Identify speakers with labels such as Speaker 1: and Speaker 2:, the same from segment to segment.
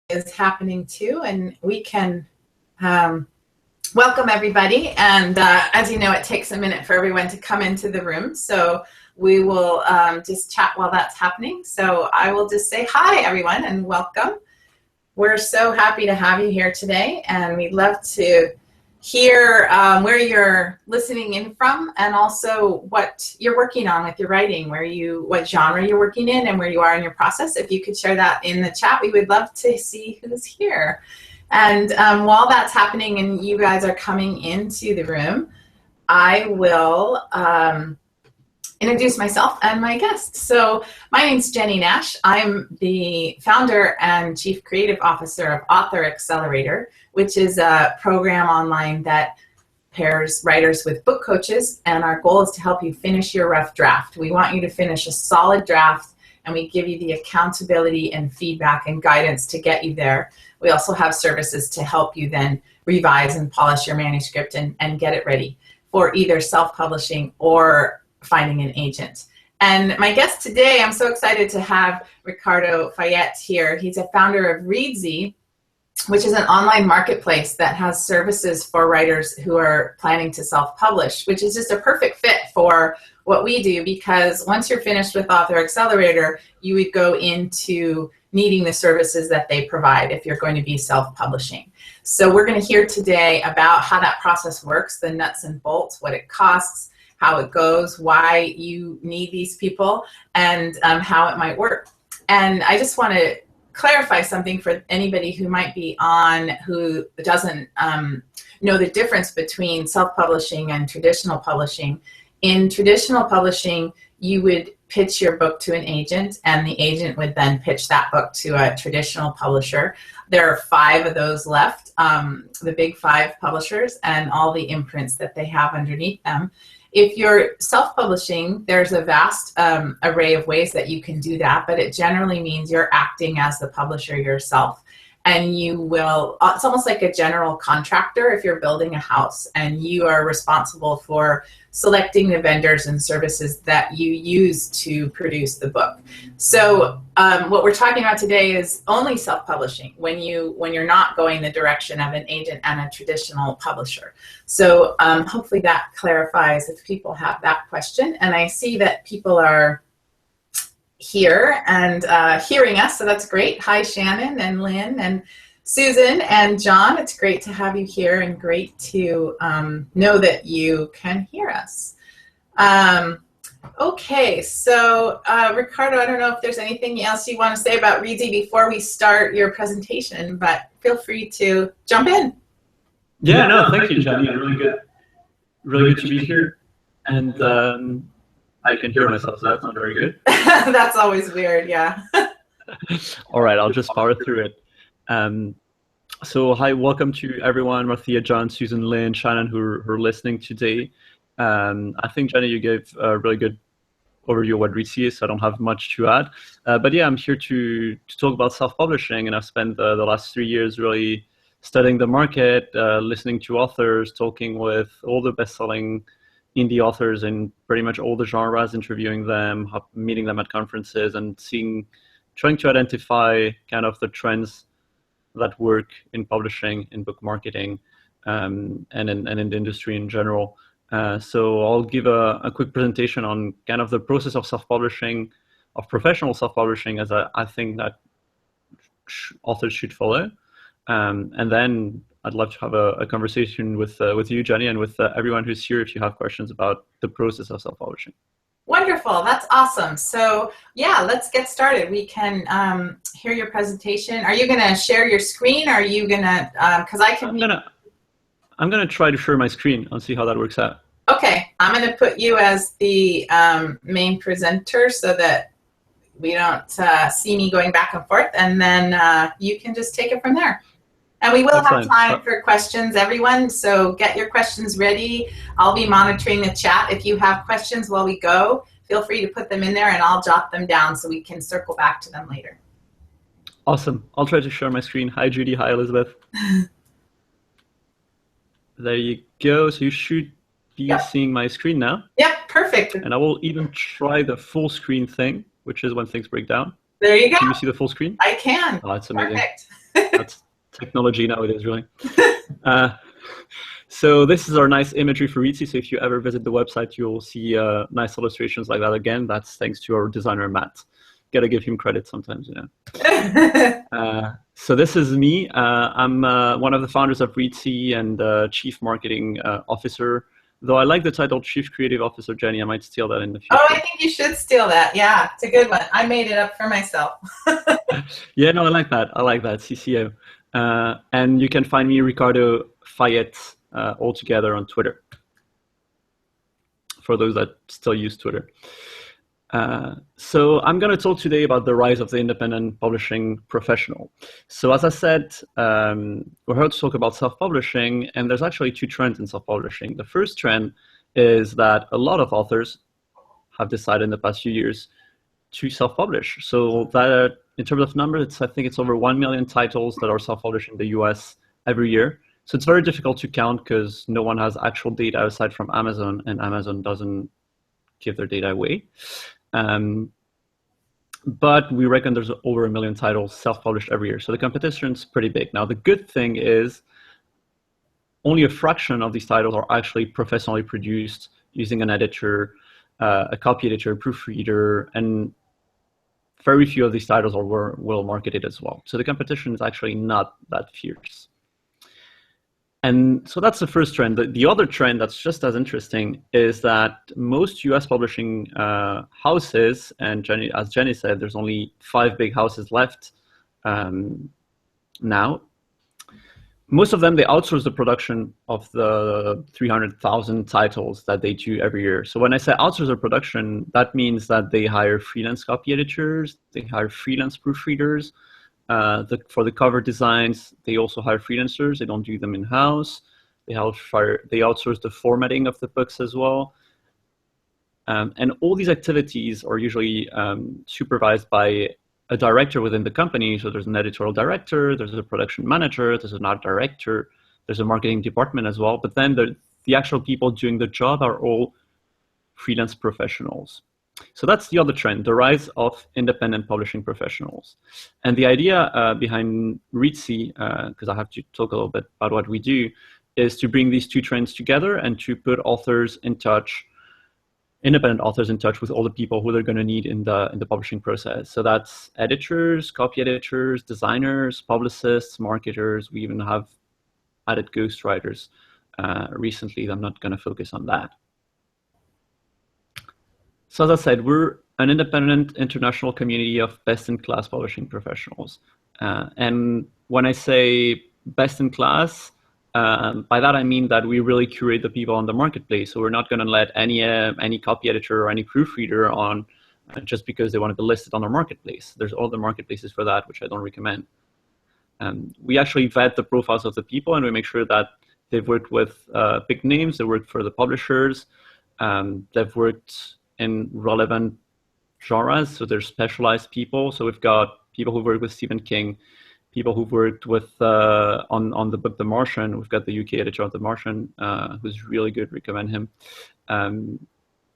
Speaker 1: is happening too, and we can welcome everybody. And as you know, it takes a minute for everyone to come into the room, so we will just chat while that's happening. So I will just say hi, everyone, and welcome. We're so happy to have you here today, and we'd love to hear where you're listening in from, and also what you're working on with your writing, what genre you're working in, and where you are in your process. If you could share that in the chat, we would love to see who's here. And while that's happening and you guys are coming into the room, I will introduce myself and my guest. So my name's Jenny Nash. I'm the founder and chief creative officer of Author Accelerator, which is a program online that pairs writers with book coaches, and our goal is to help you finish your rough draft. We want you to finish a solid draft, and we give you the accountability and feedback and guidance to get you there. We also have services to help you then revise and polish your manuscript and get it ready for either self-publishing or finding an agent. And my guest today, I'm so excited to have Ricardo Fayet here. He's a founder of Reedsy, which is an online marketplace that has services for writers who are planning to self-publish, which is just a perfect fit for what we do, because once you're finished with Author Accelerator, you would go into needing the services that they provide if you're going to be self-publishing. So we're going to hear today about how that process works, the nuts and bolts, what it costs, how it goes, why you need these people, and how it might work. And I just want to clarify something for anybody who might be on who doesn't know the difference between self-publishing and traditional publishing. In traditional publishing, you would pitch your book to an agent, and the agent would then pitch that book to a traditional publisher. There are 5 of those left, the big 5 publishers, and all the imprints that they have underneath them. If you're self-publishing, there's a vast array of ways that you can do that, but it generally means you're acting as the publisher yourself. And you will, it's almost like a general contractor if you're building a house, and you are responsible for selecting the vendors and services that you use to produce the book. So what we're talking about today is only self-publishing, when you're not going the direction of an agent and a traditional publisher. So hopefully that clarifies if people have that question. And I see that people are here and hearing us, so that's great. Hi, Shannon and Lynn and Susan and John. It's great to have you here, and great to know that you can hear us. Okay, so Ricardo, I don't know if there's anything else you want to say about Reedsy before we start your presentation, but feel free to jump in.
Speaker 2: Yeah, no, thank you, Jenny. Really good to be here. And I can hear myself, so that's not very good.
Speaker 1: That's always weird, yeah.
Speaker 2: All right, I'll just power through it. So hi, welcome to everyone, Marthia, John, Susan, Lynn, Shannon, who are listening today. I think, Jenny, you gave a really good overview of what Reedsy is, so I don't have much to add. But yeah, I'm here to talk about self-publishing, and I've spent the last 3 years really studying the market, listening to authors, talking with all the best-selling indie authors in pretty much all the genres, interviewing them, meeting them at conferences, and trying to identify kind of the trends that work in publishing, in book marketing, and in the industry in general. So I'll give a quick presentation on kind of the process of self-publishing, of professional self-publishing, as I think that authors should follow. And then I'd love to have a conversation with you, Jenny, and with everyone who's here if you have questions about the process of self-publishing.
Speaker 1: Wonderful, that's awesome. So yeah, let's get started. We can hear your presentation. Are you gonna share your screen? Or are you gonna, because I can...
Speaker 2: I'm gonna try to share my screen. I'll see how that works out.
Speaker 1: Okay, I'm gonna put you as the main presenter so that we don't see me going back and forth, and then you can just take it from there. And we will have time for questions, everyone, so get your questions ready. I'll be monitoring the chat. If you have questions while we go, feel free to put them in there, and I'll jot them down so we can circle back to them later.
Speaker 2: Awesome. I'll try to share my screen. Hi, Judy. Hi, Elizabeth. There you go. So you should be seeing my screen now.
Speaker 1: Yep, perfect.
Speaker 2: And I will even try the full screen thing, which is when things break down.
Speaker 1: There you go.
Speaker 2: Can you see the full screen?
Speaker 1: I can.
Speaker 2: Oh, that's amazing.
Speaker 1: Perfect.
Speaker 2: That's technology nowadays, really. So this is our nice imagery for Reedsy. So if you ever visit the website, you'll see nice illustrations like that again. That's thanks to our designer, Matt. Got to give him credit sometimes, you know. So this is me. I'm one of the founders of Reedsy and Chief Marketing Officer. Though I like the title Chief Creative Officer, Jenny, I might steal that in the future.
Speaker 1: Oh, I think you should steal that. Yeah, it's a good one. I made it up for myself.
Speaker 2: Yeah, no, I like that. I like that, CCO. And you can find me, Ricardo Fayet, all together on Twitter, for those that still use Twitter. So I'm going to talk today about the rise of the independent publishing professional. So as I said, we're here to talk about self-publishing, and there's actually two trends in self-publishing. The first trend is that a lot of authors have decided in the past few years to self-publish. So that, in terms of numbers, I think it's over 1 million titles that are self-published in the US every year. So it's very difficult to count because no one has actual data aside from Amazon, and Amazon doesn't give their data away. But we reckon there's over 1 million titles self-published every year. So the competition's pretty big. Now, the good thing is only a fraction of these titles are actually professionally produced using an editor, a copy editor, proofreader, and very few of these titles are well marketed as well. So the competition is actually not that fierce. And so that's the first trend. The other trend that's just as interesting is that most US publishing houses, and as Jenny said, there's only 5 big houses left now. Most of them, they outsource the production of the 300,000 titles that they do every year. So when I say outsource the production, that means that they hire freelance copy editors, they hire freelance proofreaders. For the cover designs, they also hire freelancers. They don't do them in-house. They outsource the formatting of the books as well. And all these activities are usually supervised by a director within the company. So there's an editorial director, there's a production manager, there's an art director, there's a marketing department as well. But then the actual people doing the job are all freelance professionals. So that's the other trend, the rise of independent publishing professionals. And the idea behind Reedsy, because I have to talk a little bit about what we do, is to bring these two trends together and to put authors in touch, independent authors in touch with all the people who they're going to need in the publishing process. So that's editors, copy editors, designers, publicists, marketers. We even have added ghostwriters recently. I'm not going to focus on that. So as I said, we're an independent international community of best-in-class publishing professionals. And when I say best-in-class, by that I mean that we really curate the people on the marketplace. So we're not going to let any copy editor or any proofreader on just because they want to be listed on our marketplace. There's other marketplaces for that, which I don't recommend. We actually vet the profiles of the people, and we make sure that they've worked with big names, they worked for the publishers, they've worked in relevant genres, so they're specialized people. So we've got people who've worked with Stephen King, people who've worked with on the book The Martian. We've got the UK editor of The Martian, who's really good, recommend him.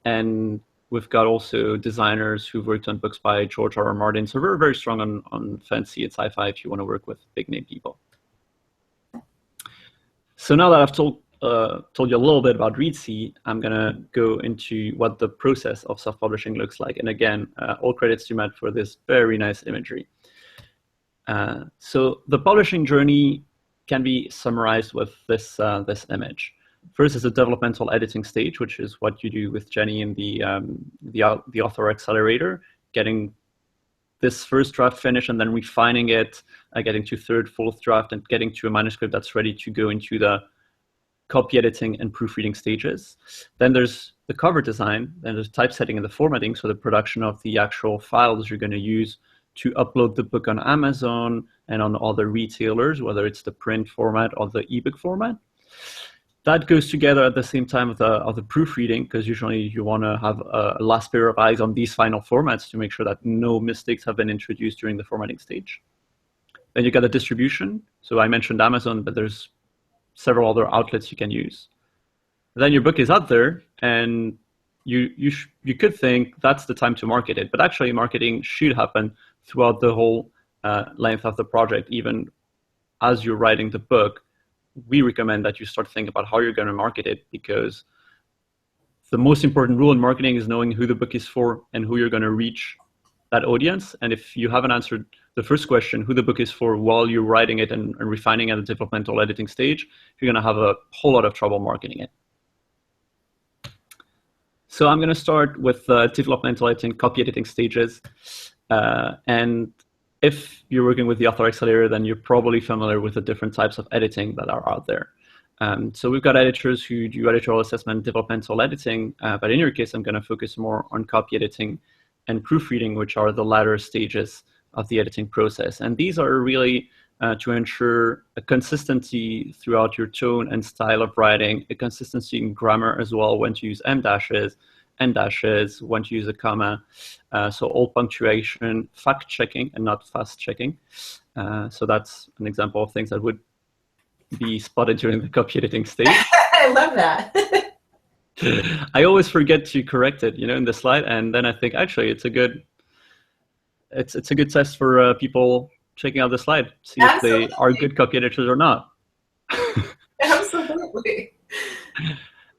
Speaker 2: And we've got also designers who've worked on books by George R.R. Martin. So we're very strong on fantasy and sci-fi if you want to work with big name people. So now that I've told you a little bit about Reedsy, I'm going to go into what the process of self-publishing looks like. And again, all credits to Matt for this very nice imagery. So the publishing journey can be summarized with this image. First is the developmental editing stage, which is what you do with Jenny in the author accelerator, getting this first draft finished and then refining it, getting to third, fourth draft, and getting to a manuscript that's ready to go into the copy editing and proofreading stages. Then there's the cover design, then there's typesetting and the formatting, so the production of the actual files you're going to use to upload the book on Amazon and on other retailers, whether it's the print format or the ebook format. That goes together at the same time of the proofreading, because usually you want to have a last pair of eyes on these final formats to make sure that no mistakes have been introduced during the formatting stage. Then you got the distribution. So I mentioned Amazon, but there's several other outlets you can use. Then your book is out there, and you could think that's the time to market it, but actually marketing should happen throughout the whole length of the project, even as you're writing the book, we recommend that you start thinking about how you're going to market it, because the most important rule in marketing is knowing who the book is for and who you're going to reach that audience. And if you haven't answered the first question, who the book is for, while you're writing it and refining at the developmental editing stage, you're going to have a whole lot of trouble marketing it. So I'm going to start with developmental editing, copy editing stages. And if you're working with the Author Accelerator, then you're probably familiar with the different types of editing that are out there. So we've got editors who do editorial assessment, developmental editing, but in your case, I'm going to focus more on copy editing and proofreading, which are the latter stages of the editing process. And these are really to ensure a consistency throughout your tone and style of writing, a consistency in grammar as well, when to use M-dashes, N-dashes, when to use a comma. So all punctuation, fact-checking and not fast-checking. So that's an example of things that would be spotted during the copy editing stage.
Speaker 1: I love that.
Speaker 2: I always forget to correct it, in the slide, and then I think actually it's a good test for people checking out the slide, see Absolutely. If they are good copy editors or not.
Speaker 1: Absolutely.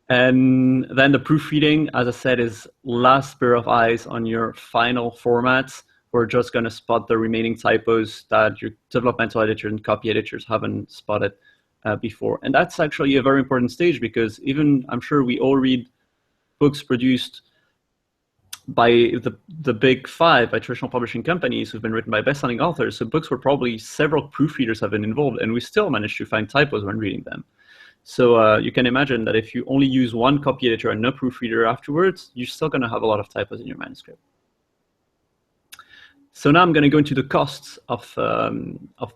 Speaker 2: And then the proofreading, as I said, is last pair of eyes on your final formats. We're just going to spot the remaining typos that your developmental editors and copy editors haven't spotted before. And that's actually a very important stage, because even, I'm sure we all read books produced by the big five, by traditional publishing companies who've been written by best-selling authors. So books where probably several proofreaders have been involved, and we still manage to find typos when reading them. So you can imagine that if you only use one copy editor and no proofreader afterwards, you're still going to have a lot of typos in your manuscript. So now I'm going to go into the costs of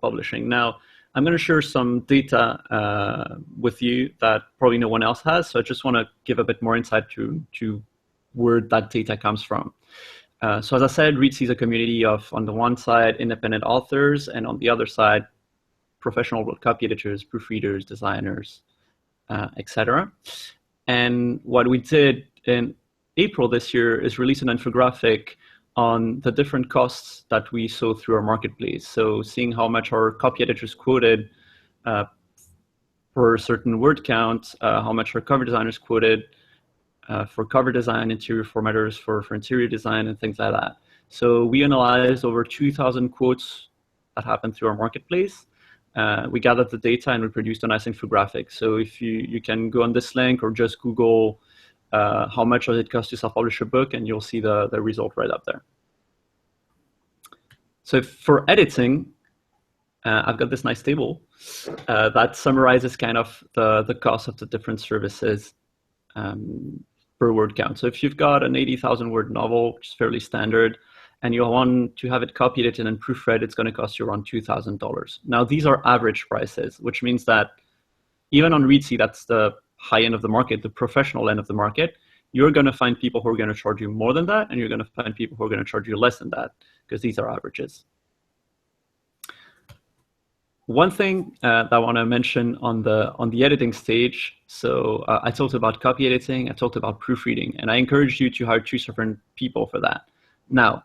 Speaker 2: publishing. Now, I'm going to share some data with you that probably no one else has. So I just want to give a bit more insight to where that data comes from. So as I said, Reedsy is a community of, on the one side, independent authors, and on the other side, professional copy editors, proofreaders, designers, etc. And what we did in April this year is release an infographic on the different costs that we saw through our marketplace. So seeing how much our copy editors quoted per certain word count, how much our cover designers quoted for cover design, interior formatters for interior design, and things like that. So we analyzed over 2,000 quotes that happened through our marketplace. We gathered the data and we produced a nice infographic. So if you can go on this link or just Google how much does it cost to self-publish a book, and you'll see the result right up there. So for editing, I've got this nice table that summarizes kind of the cost of the different services per word count. So if you've got an 80,000 word novel, which is fairly standard, and you want to have it copy edited and proofread, it's going to cost you around $2,000. Now, these are average prices, which means that even on Reedsy, that's the high end of the market, the professional end of the market, you're going to find people who are going to charge you more than that, and you're going to find people who are going to charge you less than that, because these are averages. One thing that I want to mention on the editing stage, so I talked about copy editing, I talked about proofreading, and I encourage you to hire 2 different people for that. Now,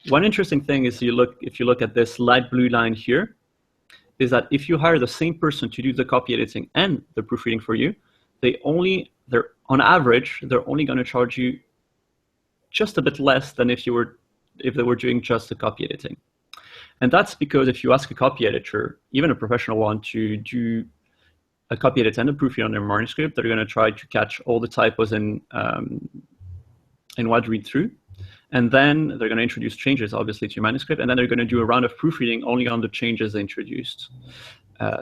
Speaker 2: one interesting thing is if you look at this light blue line here, is that if you hire the same person to do the copy editing and the proofreading for you, on average, they're only going to charge you just a bit less than if they were doing just the copy editing. And that's because if you ask a copy editor, even a professional one, to do a copy edit and a proofread on their manuscript, they're going to try to catch all the typos in what read through. And then they're going to introduce changes, obviously, to your manuscript. And then they're going to do a round of proofreading only on the changes they introduced.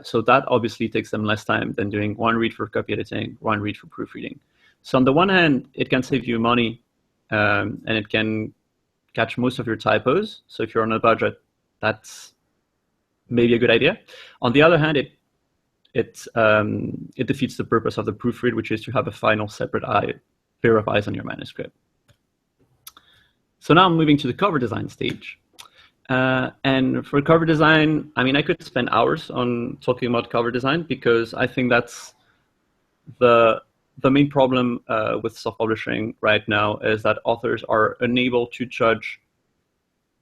Speaker 2: So that obviously takes them less time than doing one read for copy editing, one read for proofreading. So on the one hand, it can save you money, and it can catch most of your typos. So if you're on a budget, that's maybe a good idea. On the other hand, it defeats the purpose of the proofread, which is to have a final separate pair of eyes on your manuscript. So now I'm moving to the cover design stage. And for cover design, I mean, I could spend hours on talking about cover design, because I think that's the main problem with self-publishing right now, is that authors are unable to judge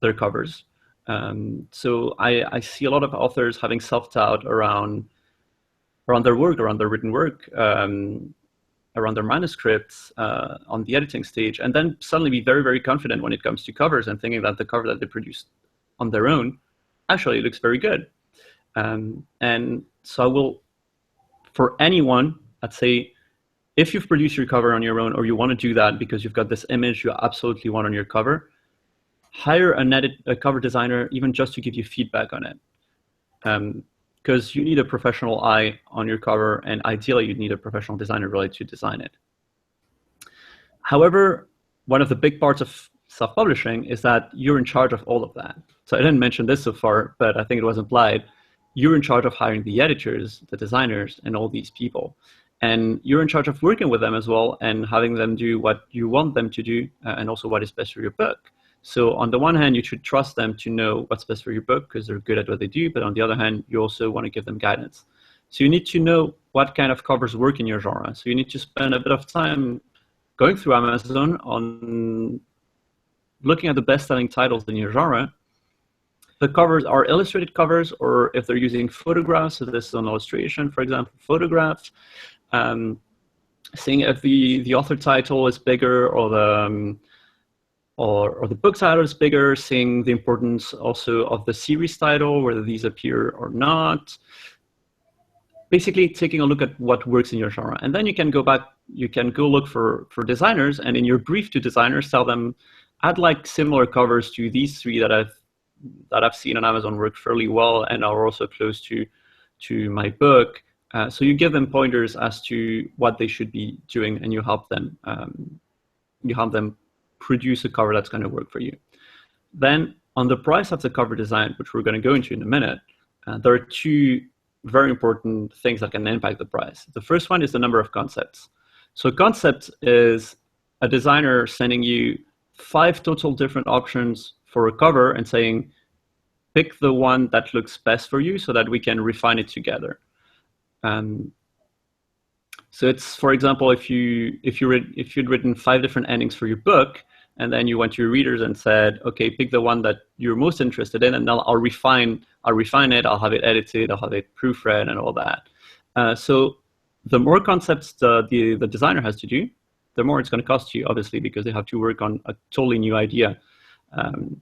Speaker 2: their covers. So I see a lot of authors having self-doubt around their work, around their written work, around their manuscripts on the editing stage, and then suddenly be very, very confident when it comes to covers and thinking that the cover that they produced on their own actually looks very good. And so I will, for anyone, I'd say, if you've produced your cover on your own, or you want to do that because you've got this image you absolutely want on your cover, hire a cover designer, even just to give you feedback on it. Because you need a professional eye on your cover, and ideally you'd need a professional designer really to design it. However, one of the big parts of self-publishing is that you're in charge of all of that. So I didn't mention this so far, but I think it was implied. You're in charge of hiring the editors, the designers, and all these people. And you're in charge of working with them as well and having them do what you want them to do, and also what is best for your book. So on the one hand, you should trust them to know what's best for your book because they're good at what they do. But on the other hand, you also want to give them guidance. So you need to know what kind of covers work in your genre. So you need to spend a bit of time going through Amazon on looking at the best-selling titles in your genre. The covers are illustrated covers, or if they're using photographs, so this is an illustration, for example, photographs, seeing if the author title is bigger or the book title is bigger, seeing the importance also of the series title, whether these appear or not. Basically taking a look at what works in your genre. And then you can go back, you can go look for designers, and in your brief to designers, tell them, I'd like similar covers to these three that I've seen on Amazon work fairly well and are also close to my book. So you give them pointers as to what they should be doing, and you help them produce a cover that's going to work for you. Then on the price of the cover design, which we're going to go into in a minute, there are two very important things that can impact the price. The first one is the number of concepts. So a concept is a designer sending you 5 total different options for a cover and saying, pick the one that looks best for you so that we can refine it together. So it's, for example, if you'd written 5 different endings for your book, and then you went to your readers and said, okay, pick the one that you're most interested in, and I'll refine it, I'll have it edited, I'll have it proofread and all that. So the more concepts the designer has to do, the more it's going to cost you, obviously, because they have to work on a totally new idea. And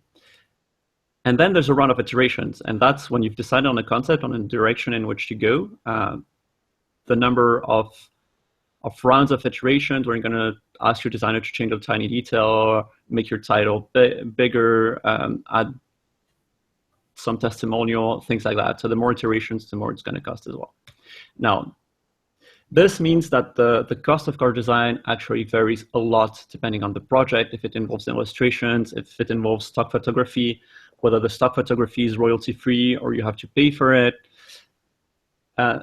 Speaker 2: then there's a round of iterations, and that's when you've decided on a concept, on a direction in which to go. The number of rounds of iterations where you're going to ask your designer to change a tiny detail, make your title bigger, add some testimonial, things like that. So the more iterations, the more it's going to cost as well. Now, this means that the cost of cover design actually varies a lot depending on the project, if it involves illustrations, if it involves stock photography, whether the stock photography is royalty-free or you have to pay for it.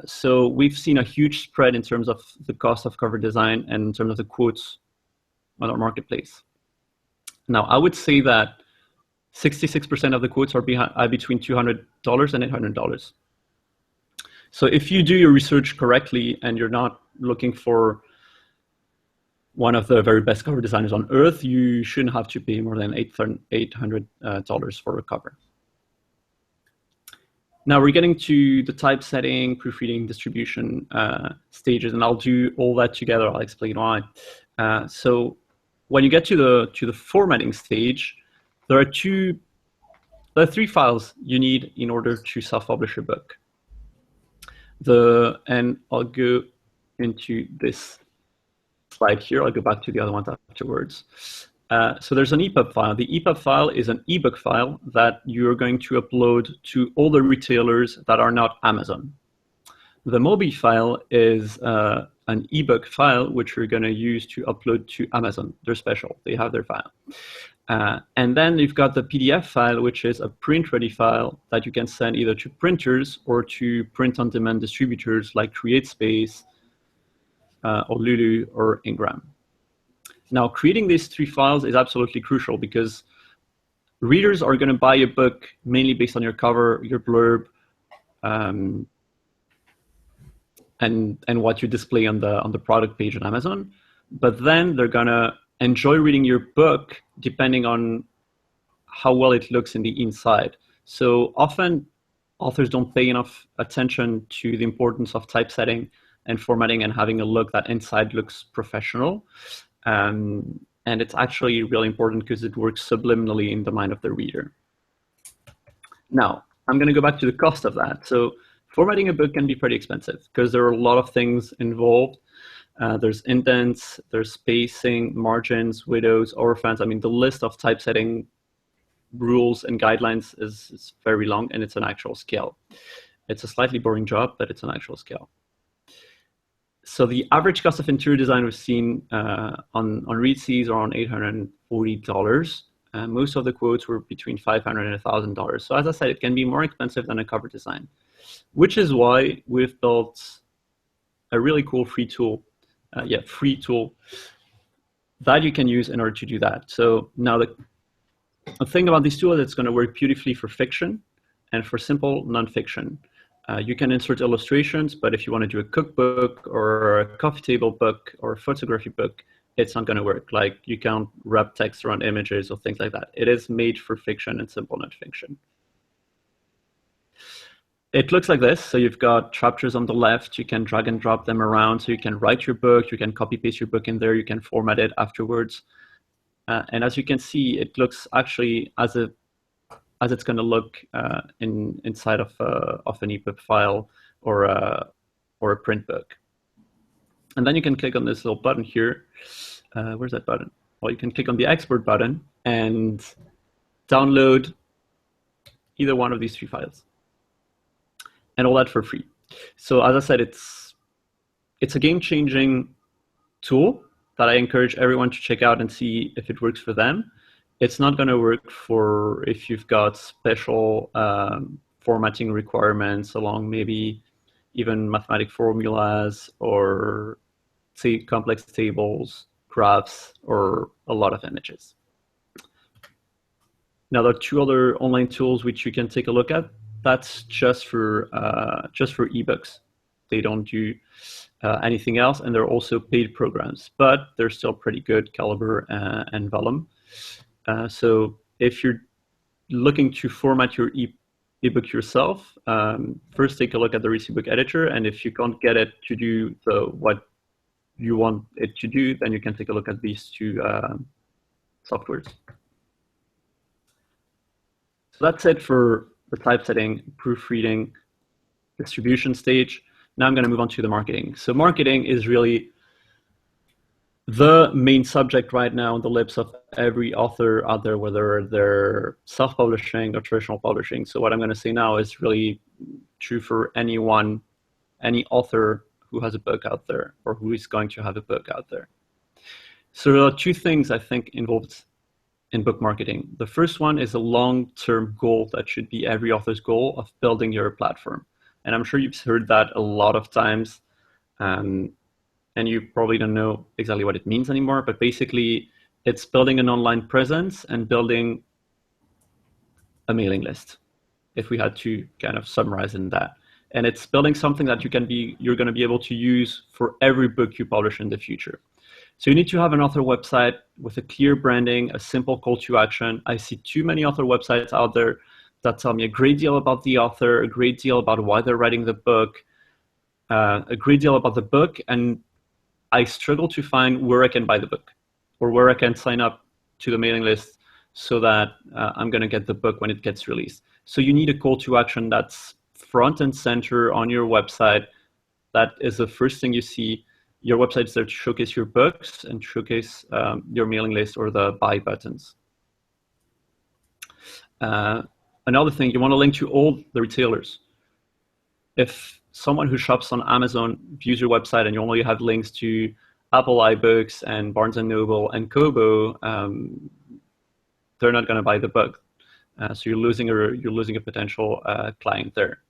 Speaker 2: So we've seen a huge spread in terms of the cost of cover design and in terms of the quotes on our marketplace. Now, I would say that 66% of the quotes are between $200 and $800. So if you do your research correctly and you're not looking for one of the very best cover designers on earth, you shouldn't have to pay more than $800 for a cover. Now we're getting to the typesetting, proofreading, distribution stages, and I'll do all that together. I'll explain why. So when you get to the formatting stage, there are 3 files you need in order to self-publish a book. And I'll go into this slide here. I'll go back to the other ones afterwards. So there's an EPUB file. The EPUB file is an ebook file that you're going to upload to all the retailers that are not Amazon. The MOBI file is an ebook file which you're going to use to upload to Amazon. They're special. They have their file. And then you've got the PDF file, which is a print-ready file that you can send either to printers or to print-on-demand distributors like CreateSpace or Lulu or Ingram. Now, creating these 3 files is absolutely crucial because readers are going to buy a book mainly based on your cover, your blurb, and what you display on the product page on Amazon. But then they're going to enjoy reading your book depending on how well it looks in the inside. So often authors don't pay enough attention to the importance of typesetting and formatting and having a look that inside looks professional. And it's actually really important because it works subliminally in the mind of the reader. Now, I'm going to go back to the cost of that. So formatting a book can be pretty expensive because there are a lot of things involved. There's indents, there's spacing, margins, widows, orphans. I mean, the list of typesetting rules and guidelines is very long, and it's an actual scale. It's a slightly boring job, but it's an actual scale. So the average cost of interior design we've seen on Reedsy is around $840. Most of the quotes were between $500 and $1,000. So as I said, it can be more expensive than a cover design, which is why we've built a really cool free tool that you can use in order to do that. So now the thing about this tool is it's going to work beautifully for fiction and for simple nonfiction. You can insert illustrations, but if you want to do a cookbook or a coffee table book or a photography book, it's not going to work. Like, you can't wrap text around images or things like that. It is made for fiction and simple nonfiction. It looks like this. So you've got chapters on the left. You can drag and drop them around. So you can write your book. You can copy paste your book in there. You can format it afterwards. And as you can see, it looks actually as it's going to look inside of an EPUB file or a print book. And then you can click on this little button here. Where's that button? Well, you can click on the export button and download either one of these 3 files. And all that for free. So as I said, it's a game-changing tool that I encourage everyone to check out and see if it works for them. It's not going to work for if you've got special formatting requirements along maybe even mathematic formulas or say complex tables, graphs, or a lot of images. Now, there are 2 other online tools which you can take a look at. That's just for ebooks. They don't do anything else, and they're also paid programs, but they're still pretty good, Calibre and Vellum. So if you're looking to format your ebook yourself, first take a look at the Reedsy Book Editor, and if you can't get it to do what you want it to do, then you can take a look at these 2 softwares. So that's it for the typesetting, proofreading, distribution stage. Now I'm going to move on to the marketing. So marketing is really the main subject right now on the lips of every author out there, whether they're self-publishing or traditional publishing. So what I'm going to say now is really true for any author who has a book out there or who is going to have a book out there. So there are 2 things I think involved in book marketing. The first one is a long-term goal that should be every author's goal of building your platform. And I'm sure you've heard that a lot of times, and you probably don't know exactly what it means anymore, but basically it's building an online presence and building a mailing list, if we had to kind of summarize in that. And it's building something that you're going to be able to use for every book you publish in the future. So you need to have an author website with a clear branding, a simple call to action. I see too many author websites out there that tell me a great deal about the author, a great deal about why they're writing the book, a great deal about the book, and I struggle to find where I can buy the book or where I can sign up to the mailing list so that I'm going to get the book when it gets released. So you need a call to action that's front and center on your website. That is the first thing you see. Your website is there to showcase your books and showcase your mailing list or the buy buttons. Another thing, you want to link to all the retailers. If someone who shops on Amazon views your website and you only have links to Apple iBooks and Barnes & Noble and Kobo, they're not going to buy the book. So you're losing a potential client there.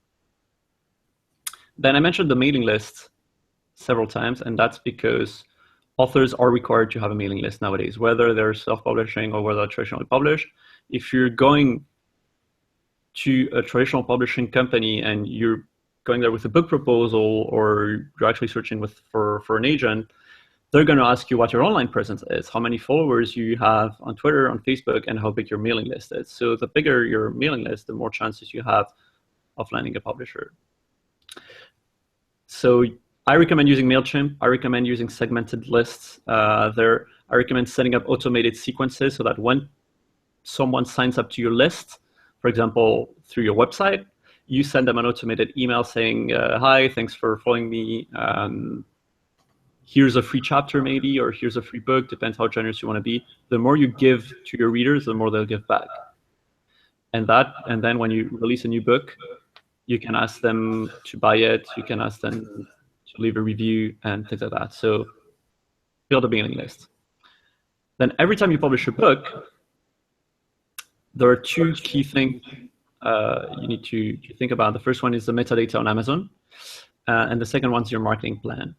Speaker 2: Then I mentioned the mailing list several times, and that's because authors are required to have a mailing list nowadays, whether they're self-publishing or whether they're traditionally published. If you're going to a traditional publishing company and you're going there with a book proposal or you're actually searching for an agent, they're going to ask you what your online presence is, how many followers you have on Twitter, on Facebook, and how big your mailing list is. So the bigger your mailing list, the more chances you have of landing a publisher. So I recommend using MailChimp. I recommend using segmented lists. I recommend setting up automated sequences so that when someone signs up to your list, for example, through your website, you send them an automated email saying, hi, thanks for following me. Here's a free chapter maybe, or here's a free book, depends how generous you want to be. The more you give to your readers, the more they'll give back. And then when you release a new book, you can ask them to buy it, you can ask them to leave a review and things like that. So build a mailing list. Then every time you publish a book, there are two key things you need to think about. The first one is the metadata on Amazon, and the second one is your marketing plan.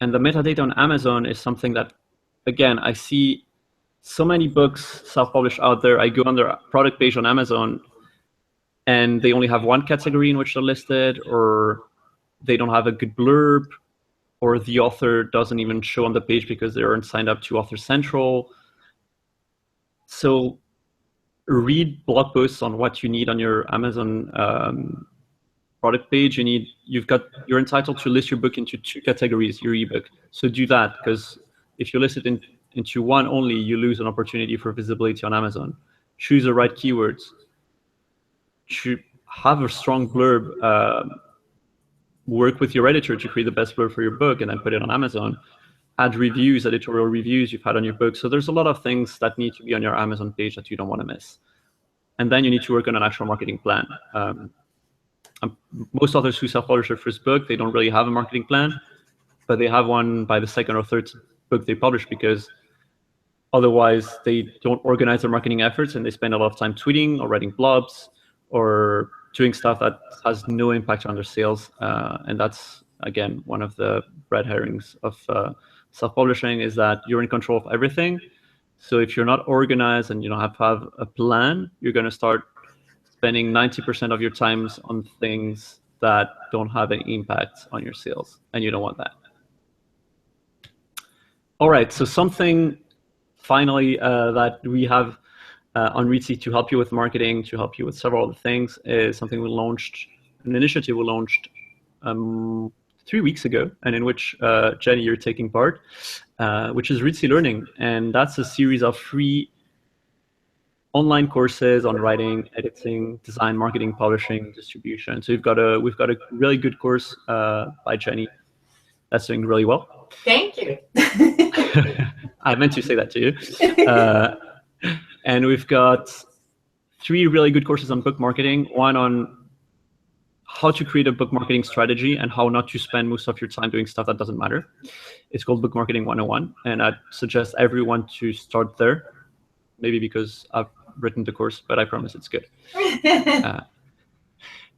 Speaker 2: And the metadata on Amazon is something that, again, I see so many books self-published out there. I go on their product page on Amazon, and they only have one category in which they're listed, or they don't have a good blurb, or the author doesn't even show on the page because they aren't signed up to Author Central. So read blog posts on what you need on your Amazon product page. You're entitled to list your book into two categories, your ebook. So do that, because if you list it into one only, you lose an opportunity for visibility on Amazon. Choose the right keywords. Have a strong blurb. Work with your editor to create the best blurb for your book and then put it on Amazon. Add reviews, editorial reviews you've had on your book. So there's a lot of things that need to be on your Amazon page that you don't want to miss. And then you need to work on an actual marketing plan. Most authors who self-publish their first book, they don't really have a marketing plan, but they have one by the second or third book they publish, because otherwise they don't organize their marketing efforts and they spend a lot of time tweeting or writing blogs or doing stuff that has no impact on their sales. And that's, again, one of the red herrings of self-publishing, is that you're in control of everything. So if you're not organized and you don't have a plan, you're going to start spending 90% of your times on things that don't have any impact on your sales, and you don't want that. All right, so something finally that we have on Reedsy to help you with marketing, to help you with several other things, is something an initiative we launched 3 weeks ago, and in which, Jenny, you're taking part, which is Reedsy Learning. And that's a series of free online courses on writing, editing, design, marketing, publishing, distribution. So we've got a really good course by Jenny that's doing really well.
Speaker 1: Thank you.
Speaker 2: I meant to say that to you. And we've got 3 really good courses on book marketing. One on how to create a book marketing strategy and how not to spend most of your time doing stuff that doesn't matter. It's called Book Marketing 101. And I'd suggest everyone to start there, maybe because I've written the course, but I promise it's good.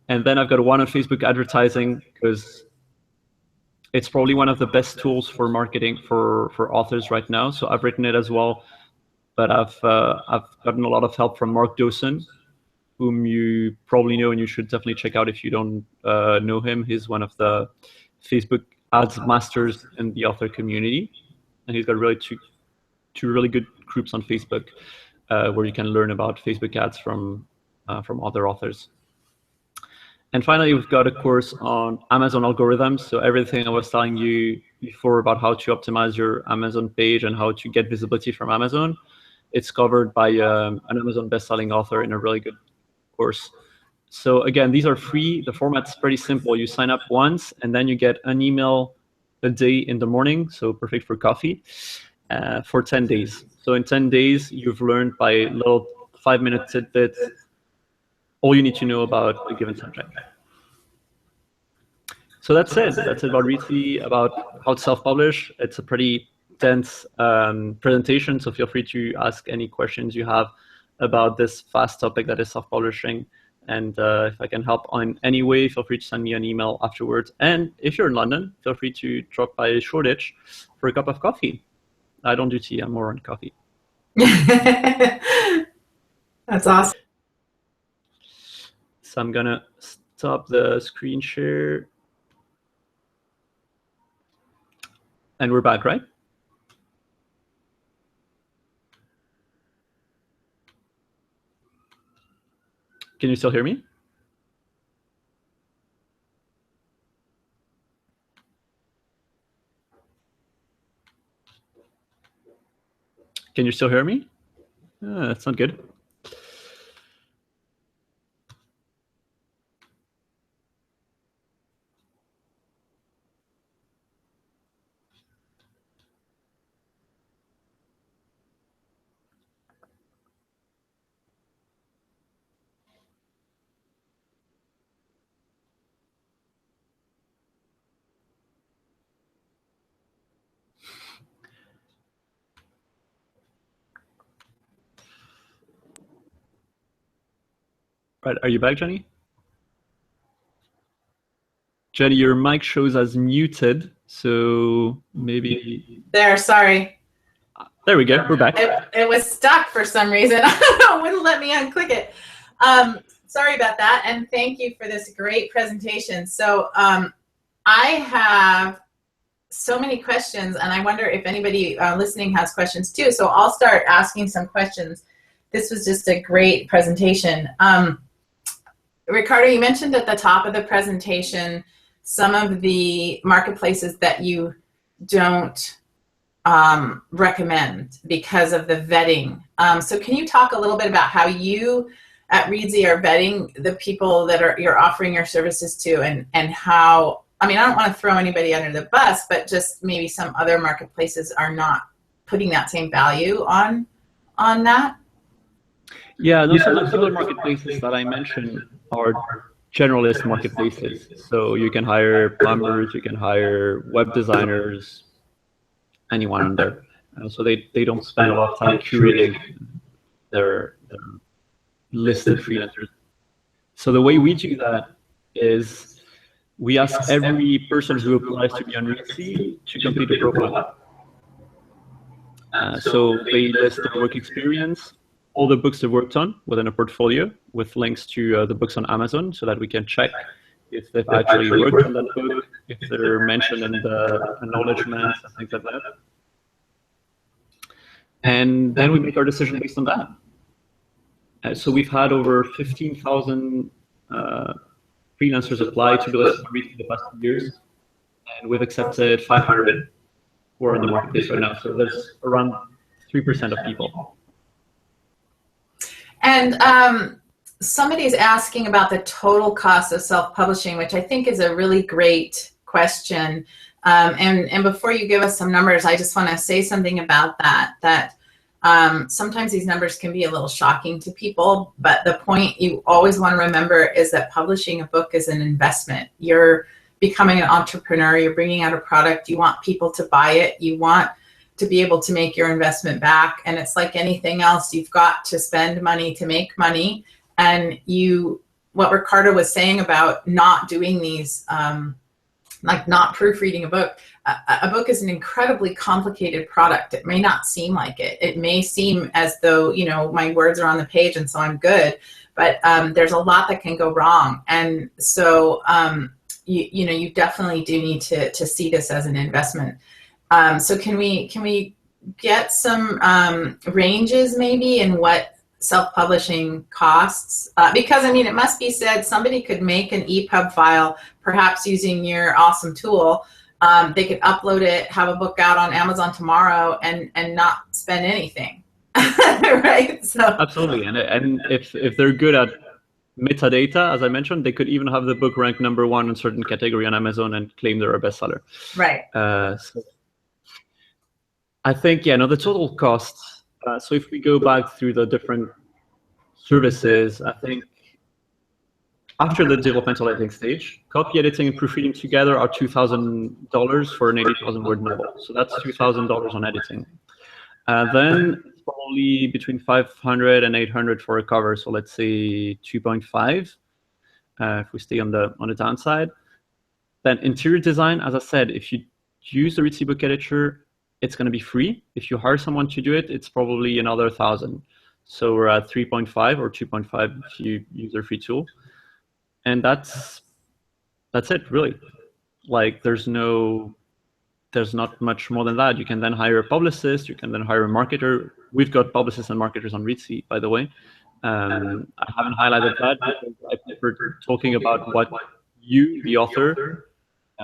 Speaker 2: And then I've got one on Facebook advertising, because it's probably one of the best tools for marketing for authors right now. So I've written it as well, but I've gotten a lot of help from Mark Dawson, whom you probably know, and you should definitely check out if you don't know him. He's one of the Facebook ads masters in the author community, and he's got really two really good groups on Facebook where you can learn about Facebook ads from other authors. And finally, we've got a course on Amazon algorithms. So everything I was telling you before about how to optimize your Amazon page and how to get visibility from Amazon, it's covered by an Amazon best-selling author in a really good course. So again, these are free. The format's pretty simple. You sign up once, and then you get an email a day in the morning, so perfect for coffee, for 10 days. So in 10 days, you've learned by little 5-minute tidbits all you need to know about a given subject. So that's it. That's it about Reedsy, about how to self-publish. It's a pretty dense presentation, so feel free to ask any questions you have about this vast topic that is self-publishing. And if I can help in any way, feel free to send me an email afterwards. And if you're in London, feel free to drop by Shoreditch for a cup of coffee. I don't do tea, I'm more on coffee.
Speaker 1: That's awesome.
Speaker 2: So I'm gonna stop the screen share. And we're back, right? Can you still hear me? Can you still hear me? That's not good. Right, are you back, Jenny? Jenny, your mic shows as muted, so maybe...
Speaker 1: There, sorry.
Speaker 2: There we go, we're back.
Speaker 1: It was stuck for some reason. It wouldn't let me unclick it. Sorry about that, and thank you for this great presentation. So I have so many questions, and I wonder if anybody listening has questions too. So I'll start asking some questions. This was just a great presentation. Ricardo, you mentioned at the top of the presentation some of the marketplaces that you don't recommend because of the vetting. So can you talk a little bit about how you at Reedsy are vetting the people that you're offering your services to, and how, I mean, I don't want to throw anybody under the bus, but just maybe some other marketplaces are not putting that same value on that?
Speaker 2: Yeah, those are the other marketplaces that I mentioned are generalist marketplaces. So you can hire plumbers, you can hire web designers, anyone in there. So they don't spend a lot of time curating their listed freelancers. So the way we do that is we ask every person who applies to be on Reedsy to complete a profile. So they list their work experience, all the books they've worked on within a portfolio with links to the books on Amazon so that we can check if they've actually worked on that book, if they're mentioned in the acknowledgements and things like that. And then we make our decision based on that. So we've had over 15,000 freelancers apply to be listed on Reedsy the past 2 years, and we've accepted 500 who are in the marketplace right now. So there's around 3% of people.
Speaker 1: And somebody's asking about the total cost of self-publishing, which I think is a really great question. And before you give us some numbers, I just want to say something about that sometimes these numbers can be a little shocking to people, but the point you always want to remember is that publishing a book is an investment. You're becoming an entrepreneur, you're bringing out a product, you want people to buy it, you want to be able to make your investment back, and it's like anything else, you've got to spend money to make money. And what Ricardo was saying about not doing these, like not proofreading a book is an incredibly complicated product. It may not seem like it. It may seem as though, you know, my words are on the page and so I'm good, but there's a lot that can go wrong. And so, you know, you definitely do need to see this as an investment. So can we get some ranges maybe in what self-publishing costs? Because I mean, it must be said, somebody could make an EPUB file, perhaps using your awesome tool. They could upload it, have a book out on Amazon tomorrow, and not spend anything, right? So
Speaker 2: absolutely, and if they're good at metadata, as I mentioned, they could even have the book ranked #1 in a certain category on Amazon and claim they're a bestseller.
Speaker 1: Right.
Speaker 2: So I think, yeah, no, the total costs. So if we go back through the different services, I think after the developmental editing stage, copy editing and proofreading together are $2,000 for an 80,000 word novel. So that's $2,000 on editing. Then it's probably between 500 and 800 for a cover. So let's say 2.5 if we stay on the downside. Then interior design, as I said, if you use the Reedsy book editor, it's going to be free. If you hire someone to do it, it's probably another 1,000. So we're at 3.5 or 2.5 if you use their free tool. And that's it, really. Like, there's not much more than that. You can then hire a publicist. You can then hire a marketer. We've got publicists and marketers on Reedsy, by the way. I haven't highlighted that because I prefer talking about what you, the author,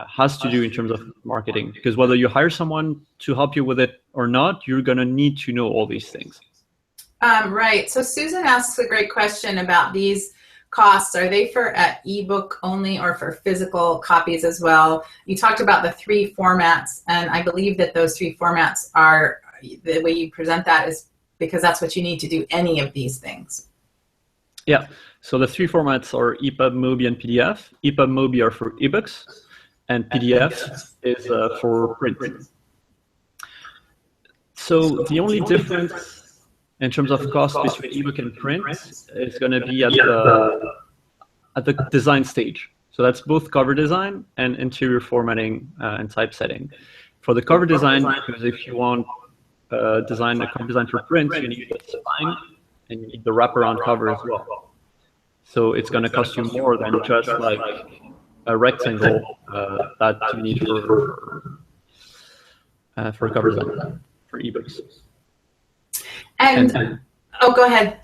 Speaker 2: has to do in terms of marketing. Because whether you hire someone to help you with it or not, you're going to need to know all these things.
Speaker 1: Right. So Susan asks a great question about these costs. Are they for ebook only or for physical copies as well? You talked about the 3 formats, and I believe that those 3 formats are, the way you present that is because that's what you need to do any of these things.
Speaker 2: Yeah. So the 3 formats are EPUB, MOBI, and PDF. EPUB, MOBI are for ebooks, and PDF is for print. So the only difference in terms of cost between ebook and print is going to be at the design stage. So that's both cover design and interior formatting and typesetting. For the cover design, because if you want design a cover design for print, you need the spine and you need the wraparound cover as well. So it's going to cost you more than just like a rectangle that you need for cover design for ebooks.
Speaker 1: And oh, go ahead.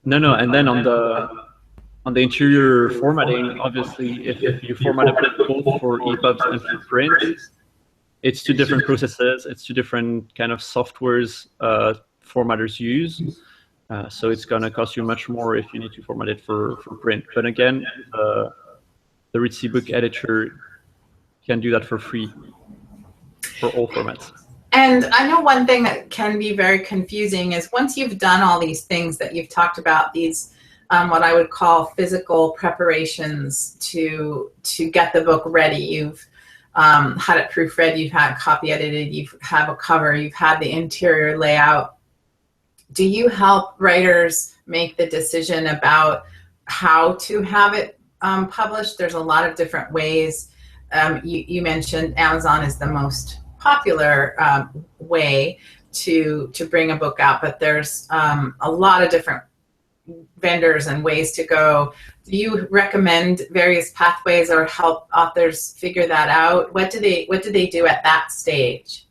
Speaker 2: No. And then on the interior formatting, obviously, if you format a book both for EPUBs and for print, it's 2 different processes. It's 2 different kind of softwares formatters use. So it's going to cost you much more if you need to format it for print. But again, the Reedsy book editor can do that for free for all formats.
Speaker 1: And I know one thing that can be very confusing is once you've done all these things that you've talked about, these what I would call physical preparations to get the book ready. You've had it proofread, you've had it copy edited, you have a cover, you've had the interior layout. Do you help writers make the decision about how to have it published? There's a lot of different ways. You mentioned Amazon is the most popular way to bring a book out, but there's a lot of different vendors and ways to go. Do you recommend various pathways or help authors figure that out? What do they do at that stage?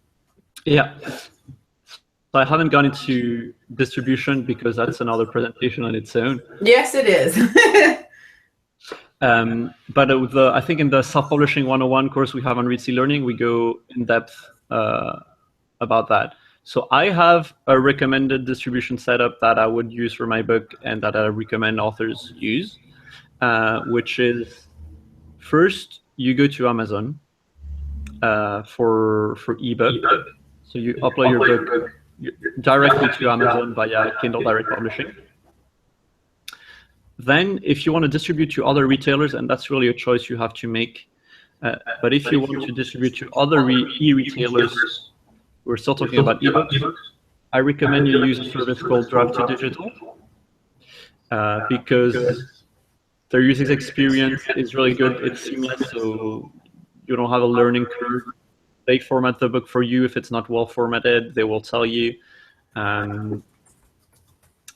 Speaker 2: Yeah, so I haven't gone into distribution because that's another presentation on its own.
Speaker 1: Yes, it is.
Speaker 2: But I think in the Self-Publishing 101 course we have on Reedsy Learning, we go in depth about that. So I have a recommended distribution setup that I would use for my book and that I recommend authors use, which is first you go to Amazon for ebook. So you upload your book directly to Amazon via Kindle Direct Publishing. Then if you want to distribute to other retailers, and that's really a choice you have to make, but if you want to distribute to other e-retailers, we're still talking about ebooks, I recommend you use a service called Draft2Digital because their user experience is really good. It's seamless, so you don't have a learning curve. They format the book for you. If it's not well formatted, they will tell you. And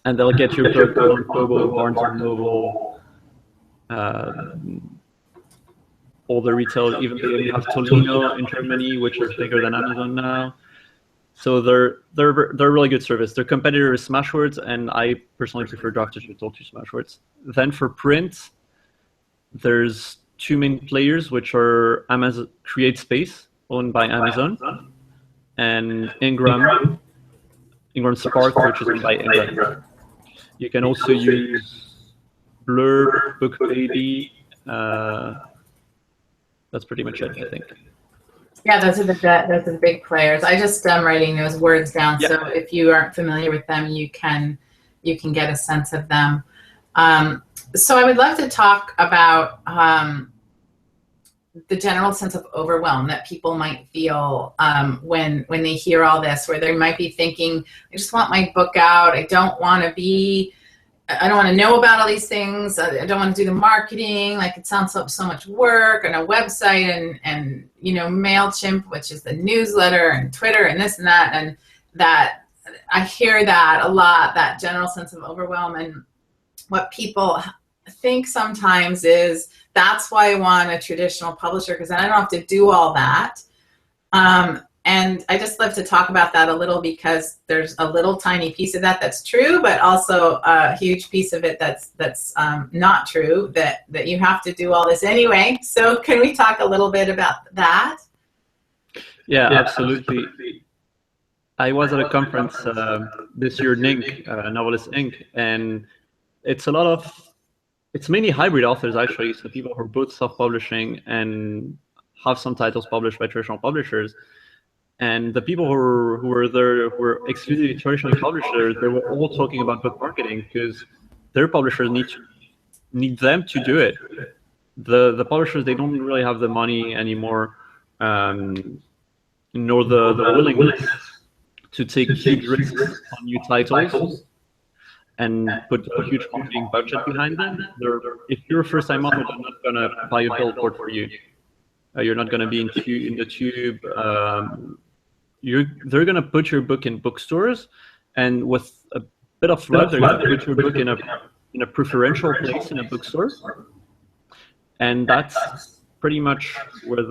Speaker 2: they'll get your book on Kobo, Barnes & Noble, all the retail, even though you have Tolino in Germany, which is bigger than Amazon now. So they're a really good service. Their competitor is Smashwords, and I personally prefer Draft2Digital to Smashwords. Then for print, there's 2 main players, which are Amazon CreateSpace, owned by Amazon, and Ingram Spark, which is owned by Ingram. You can also use Blurb, BookBaby. That's pretty much it, I think.
Speaker 1: Yeah, those are the big players. I just am writing those words down, so if you aren't familiar with them, you can get a sense of them. So I would love to talk about the general sense of overwhelm that people might feel when they hear all this, where they might be thinking, I just want my book out. I don't want to know about all these things. I don't want to do the marketing. Like, it sounds like so much work, and a website and MailChimp, which is the newsletter, and Twitter and this and that. And that I hear that a lot, that general sense of overwhelm. And what people think sometimes is, that's why I want a traditional publisher, because then I don't have to do all that. And I just love to talk about that a little, because there's a little tiny piece of that that's true, but also a huge piece of it that's not true, that you have to do all this anyway. So can we talk a little bit about that?
Speaker 2: Yeah, absolutely. I was at a conference this year, NINC, Novelist Inc., and it's mainly hybrid authors, actually, so people who are both self-publishing and have some titles published by traditional publishers. And the people who were there, who were exclusively traditional publishers, they were all talking about book marketing, because their publishers need them to do it. The publishers, they don't really have the money anymore, nor the willingness to take huge risks on new titles and put a huge marketing budget behind them. If you're a first-time author, they're not going to buy a billboard for you. You're not going to be in the tube. They're going to put your book in bookstores, and with a bit of luck, they're going to put your book in a preferential place in a bookstore. And that's pretty much where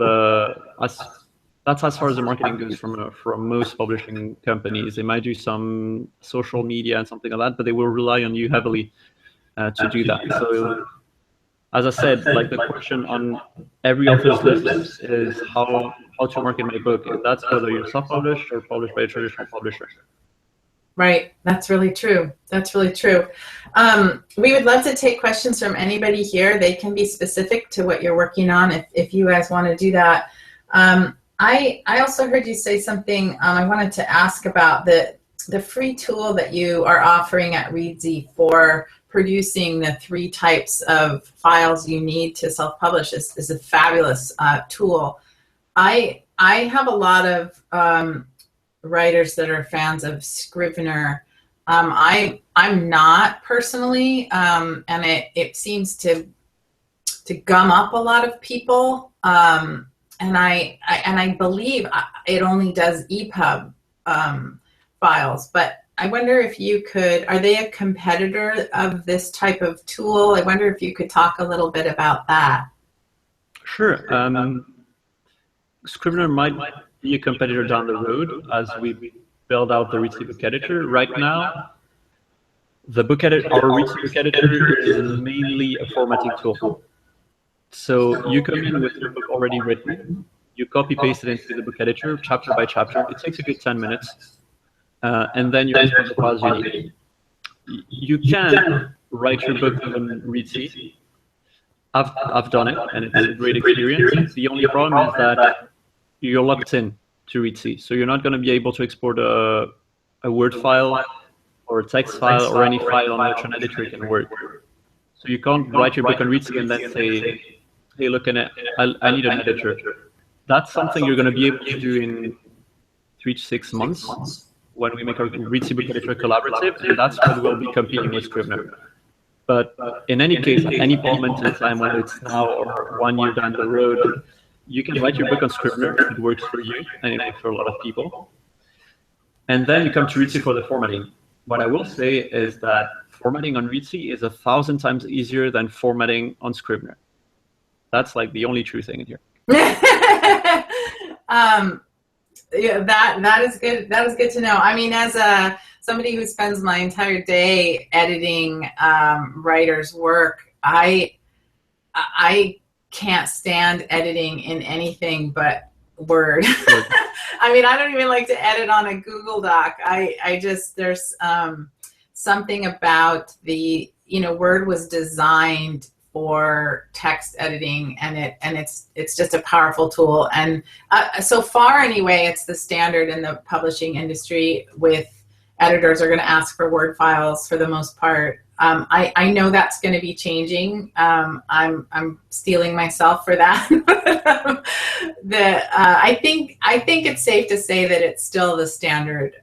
Speaker 2: that's as far as the marketing goes from most publishing companies. They might do some social media and something like that, but they will rely on you heavily to do that. So, as I said, like, the question on every author's lips is how to market my book. And that's whether you're self-published or published by a traditional publisher.
Speaker 1: Right. That's really true. That's really true. We would love to take questions from anybody here. They can be specific to what you're working on if you guys want to do that. I also heard you say something I wanted to ask about, the free tool that you are offering at Reedsy for producing the 3 types of files you need to self-publish is a fabulous tool. I have a lot of writers that are fans of Scrivener. I'm not personally, and it seems to gum up a lot of people. And I believe it only does EPUB files, but I wonder if you could, are they a competitor of this type of tool? I wonder if you could talk a little bit about that.
Speaker 2: Sure. Scrivener might be a competitor down the road as we build out the Reedsy book editor. Right now, our Reedsy book editor is mainly a formatting tool. So you come in with your book already written, you copy paste it into the book editor, chapter by chapter. It takes a good 10 minutes. And then you export the files you need. You can write your book in Reedsy. I've done it, and it's a great experience. The only problem is that you're locked in to Reedsy, so you're not going to be able to export a Word file or a text file or any file on which an editor can work. So you can't write your book on Reedsy and then say, hey, look, I need an editor. That's something you're going to be able to do in 3 to 6 months when we make our Reedsy book editor collaborative, and that's when we'll be competing with Scrivener. But in any case, at any moment in time, whether it's now or 1 year down the road, you can write your book on Scrivener if it works for you, and it works for a lot of people. And then you come to Reedsy for the formatting. What I will say is that formatting on Reedsy is 1,000 times easier than formatting on Scrivener. That's like the only true thing in here.
Speaker 1: Yeah, that is good. That is good to know. I mean, as somebody who spends my entire day editing writers' work, I can't stand editing in anything but Word. I mean, I don't even like to edit on a Google Doc. I just, there's something about Word was designed for text editing, and it's just a powerful tool. And so far, anyway, it's the standard in the publishing industry. With editors are going to ask for Word files for the most part. I know that's going to be changing. I'm stealing myself for that. I think it's safe to say that it's still the standard.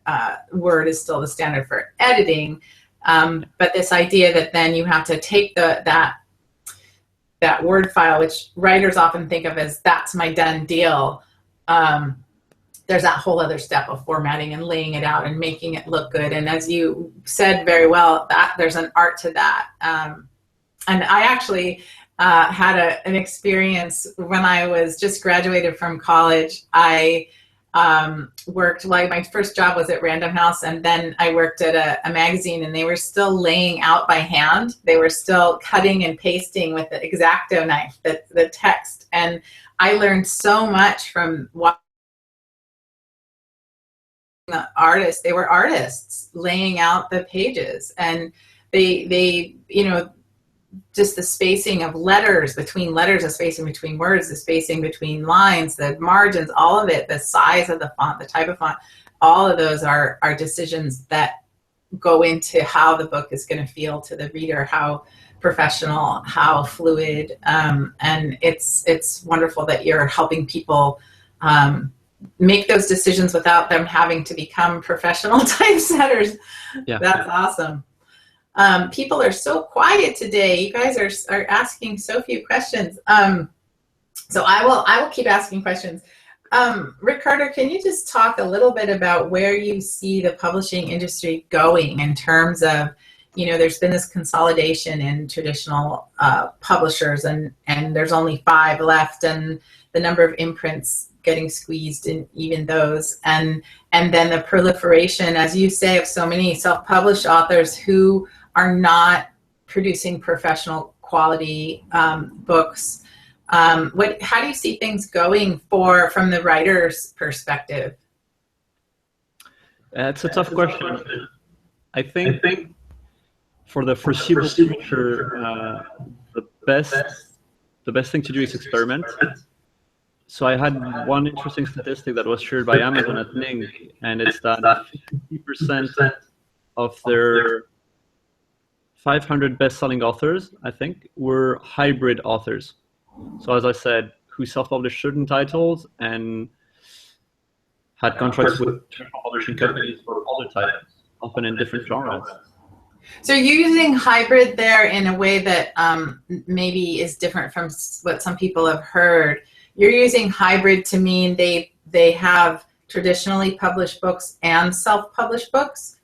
Speaker 1: Word is still the standard for editing. But this idea that then you have to take that Word file, which writers often think of as that's my done deal. There's that whole other step of formatting and laying it out and making it look good. And as you said very well, that there's an art to that. And I actually had an experience when I was just graduated from college. I worked, like my first job was at Random House, and then I worked at a magazine, and they were still laying out by hand. They were still cutting and pasting with the X-Acto knife, the text. And I learned so much from watching the artists. They were artists laying out the pages, and they just the spacing of letters between letters, the spacing between words, the spacing between lines, the margins, all of it, the size of the font, the type of font, all of those are decisions that go into how the book is going to feel to the reader, how professional, how fluid, and it's wonderful that you're helping people make those decisions without them having to become professional typesetters. Yeah. That's awesome. People are so quiet today. You guys are asking so few questions. So I will keep asking questions. Ricardo, can you just talk a little bit about where you see the publishing industry going in terms of, there's been this consolidation in traditional publishers, and there's only 5 left, and the number of imprints getting squeezed in even those, and then the proliferation, as you say, of so many self-published authors who are not producing professional quality books. How do you see things going from the writer's perspective?
Speaker 2: It's a tough question. I think for the foreseeable future, the best thing to do is experiment. So I had one interesting statistic that was shared by Amazon at Ning, and it's that 50% of their 500 best-selling authors, I think, were hybrid authors. So as I said, who self-published certain titles and had contracts with publishing companies for other titles, often in different genres.
Speaker 1: So you're using hybrid there in a way that maybe is different from what some people have heard. You're using hybrid to mean they have traditionally published books and self-published books?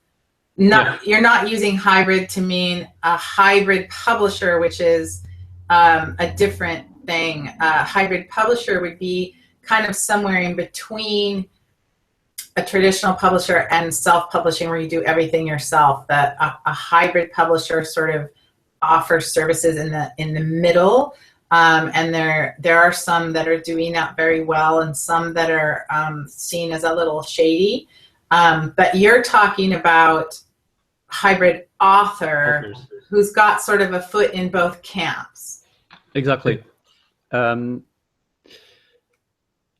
Speaker 1: You're not using hybrid to mean a hybrid publisher, which is a different thing. A hybrid publisher would be kind of somewhere in between a traditional publisher and self-publishing, where you do everything yourself. That a hybrid publisher sort of offers services in the middle, and there are some that are doing that very well, and some that are seen as a little shady. But you're talking about hybrid author who's got sort of a foot in both camps.
Speaker 2: Exactly.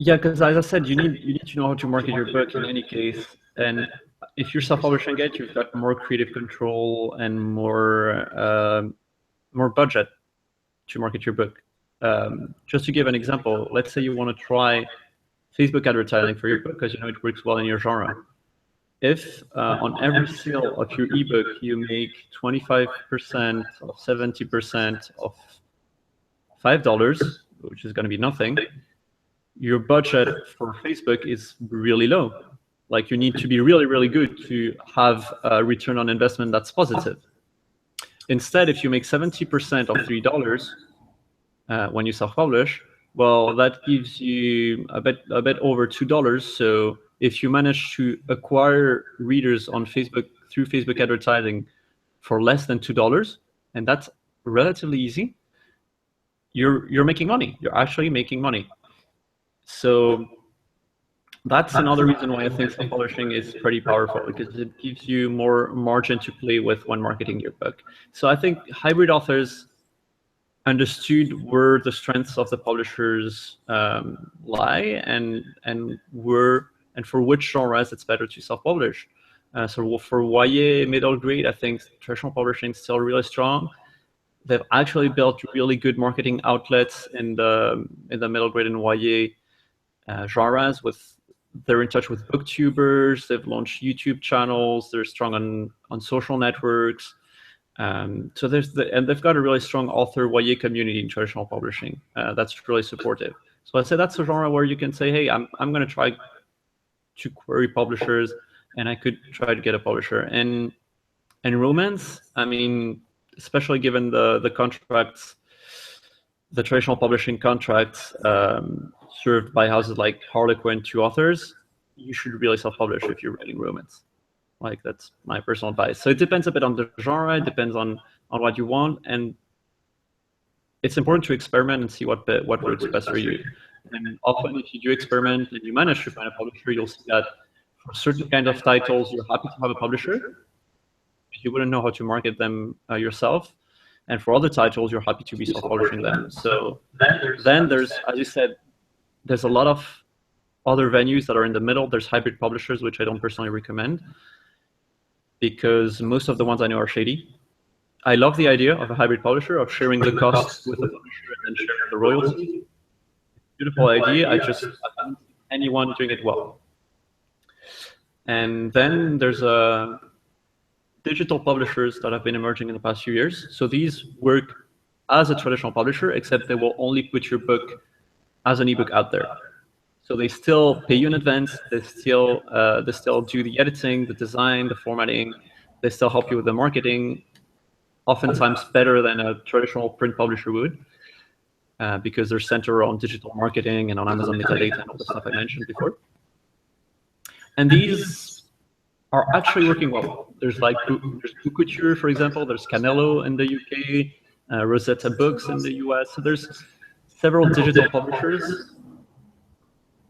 Speaker 2: Yeah, because as I said, you need to know how to market your book in any case. And if you're self-publishing it, you've got more creative control and more budget to market your book. Just to give an example, let's say you want to try Facebook advertising for your book because you know it works well in your genre. If on every sale of your ebook you make 25% or 70% of $5, which is going to be nothing, your budget for Facebook is really low. Like, you need to be really, really good to have a return on investment that's positive. Instead, if you make 70% of $3 when you self-publish, well, that gives you a bit over $2. So if you manage to acquire readers on Facebook through Facebook advertising for less than $2, and that's relatively easy, you're making money. You're actually making money. So that's another reason why I think self-publishing is pretty powerful, because it gives you more margin to play with when marketing your book. So I think hybrid authors understood where the strengths of the publishers lie, and for which genres it's better to self-publish. So for YA middle grade, I think traditional publishing is still really strong. They've actually built really good marketing outlets in the middle grade and YA genres. They're in touch with booktubers. They've launched YouTube channels. They're strong on social networks. So they've got a really strong author YA community in traditional publishing that's really supportive. So I say that's a genre where you can say, hey, I'm going to try to query publishers, and I could try to get a publisher. And romance, I mean, especially given the contracts, the traditional publishing contracts served by houses like Harlequin to authors, you should really self-publish if you're writing romance. Like, that's my personal advice. So it depends a bit on the genre, it depends on what you want, and it's important to experiment and see what works best for you. And often if you do experiment and you manage to find a publisher, you'll see that for certain kind of titles, you're happy to have a publisher, but you wouldn't know how to market them yourself. And for other titles, you're happy to be self-publishing them. So then there's, as you said, there's a lot of other venues that are in the middle. There's hybrid publishers, which I don't personally recommend, because most of the ones I know are shady. I love the idea of a hybrid publisher, of sharing the costs with the publisher and then sharing the royalties. Beautiful idea. I haven't seen anyone doing it well. And then there's digital publishers that have been emerging in the past few years. So these work as a traditional publisher, except they will only put your book as an ebook out there. So they still pay you in advance. They still do the editing, the design, the formatting. They still help you with the marketing, oftentimes better than a traditional print publisher would, because they're centered on digital marketing and on Amazon metadata and all the stuff I mentioned before. And these are actually working well. There's Couture, for example. There's Canelo in the UK, Rosetta Books in the US. So there's several digital publishers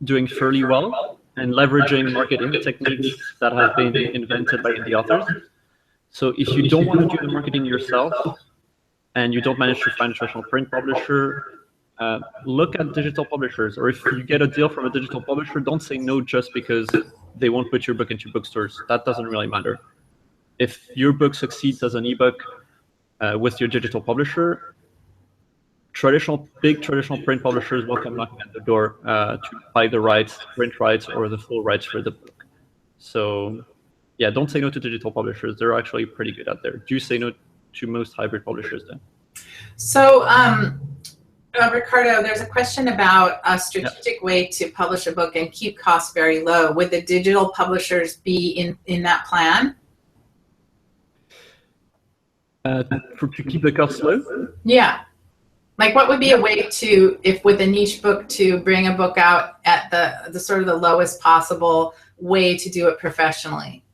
Speaker 2: doing fairly well and leveraging marketing techniques that have been invented by the authors. So if you don't want to do the marketing yourself and you don't manage to find a traditional print publisher, look at digital publishers. Or if you get a deal from a digital publisher, don't say no just because they won't put your book into bookstores. That doesn't really matter. If your book succeeds as an ebook with your digital publisher, big traditional print publishers will come knocking at the door to buy the rights, print rights, or the full rights for the book. So yeah, don't say no to digital publishers. They're actually pretty good out there. Do say no to most hybrid publishers then.
Speaker 1: So Ricardo, there's a question about a strategic way to publish a book and keep costs very low. Would the digital publishers be in that plan?
Speaker 2: To keep the costs low?
Speaker 1: Yeah. Like, what would be a way to, if with a niche book, to bring a book out at the sort of the lowest possible way to do it professionally?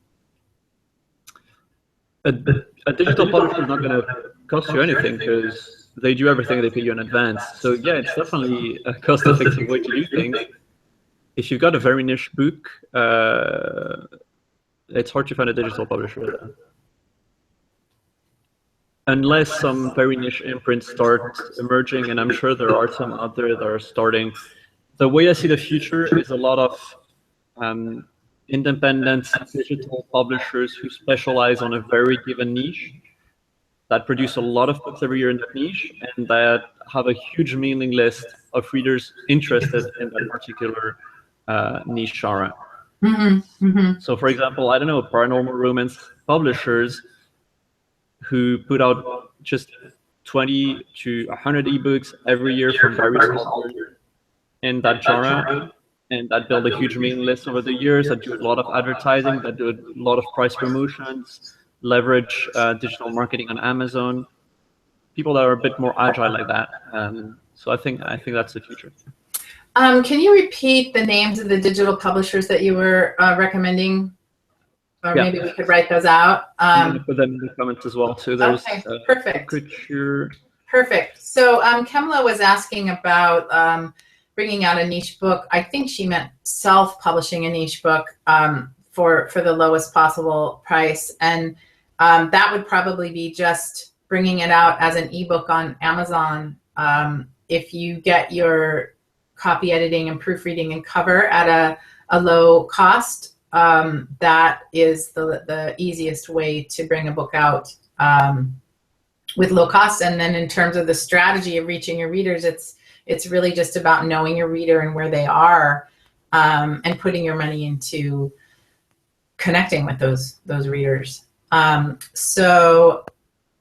Speaker 2: A digital publisher is not going to cost you anything because they do everything, they pay you in advance. So yeah, it's definitely a cost-effective way to do things. If you've got a very niche book, it's hard to find a digital publisher. Unless some very niche imprints start emerging, and I'm sure there are some out there that are starting. The way I see the future is a lot of independent digital publishers who specialize on a very given niche, that produce a lot of books every year in that niche, and that have a huge mailing list of readers interested in that particular niche genre.
Speaker 1: Mm-hmm. Mm-hmm.
Speaker 2: So for example, I don't know, paranormal romance publishers who put out just 20 to 100 ebooks every year from various authors in that genre, and that build a huge mailing list over the years, that do a lot of advertising, that do a lot of price promotions, leverage digital marketing on Amazon. People that are a bit more agile like that. So I think that's the future.
Speaker 1: Can you repeat the names of the digital publishers that you were recommending? Or maybe we could write those out.
Speaker 2: I'm going to put them in the comments as well. So there's
Speaker 1: perfect.
Speaker 2: Couture.
Speaker 1: Perfect. So Kemla was asking about bringing out a niche book. I think she meant self-publishing a niche book for the lowest possible price. And that would probably be just bringing it out as an ebook on Amazon. If you get your copy editing and proofreading and cover at a low cost, that is the easiest way to bring a book out with low cost. And then in terms of the strategy of reaching your readers, it's really just about knowing your reader and where they are, and putting your money into connecting with those readers. So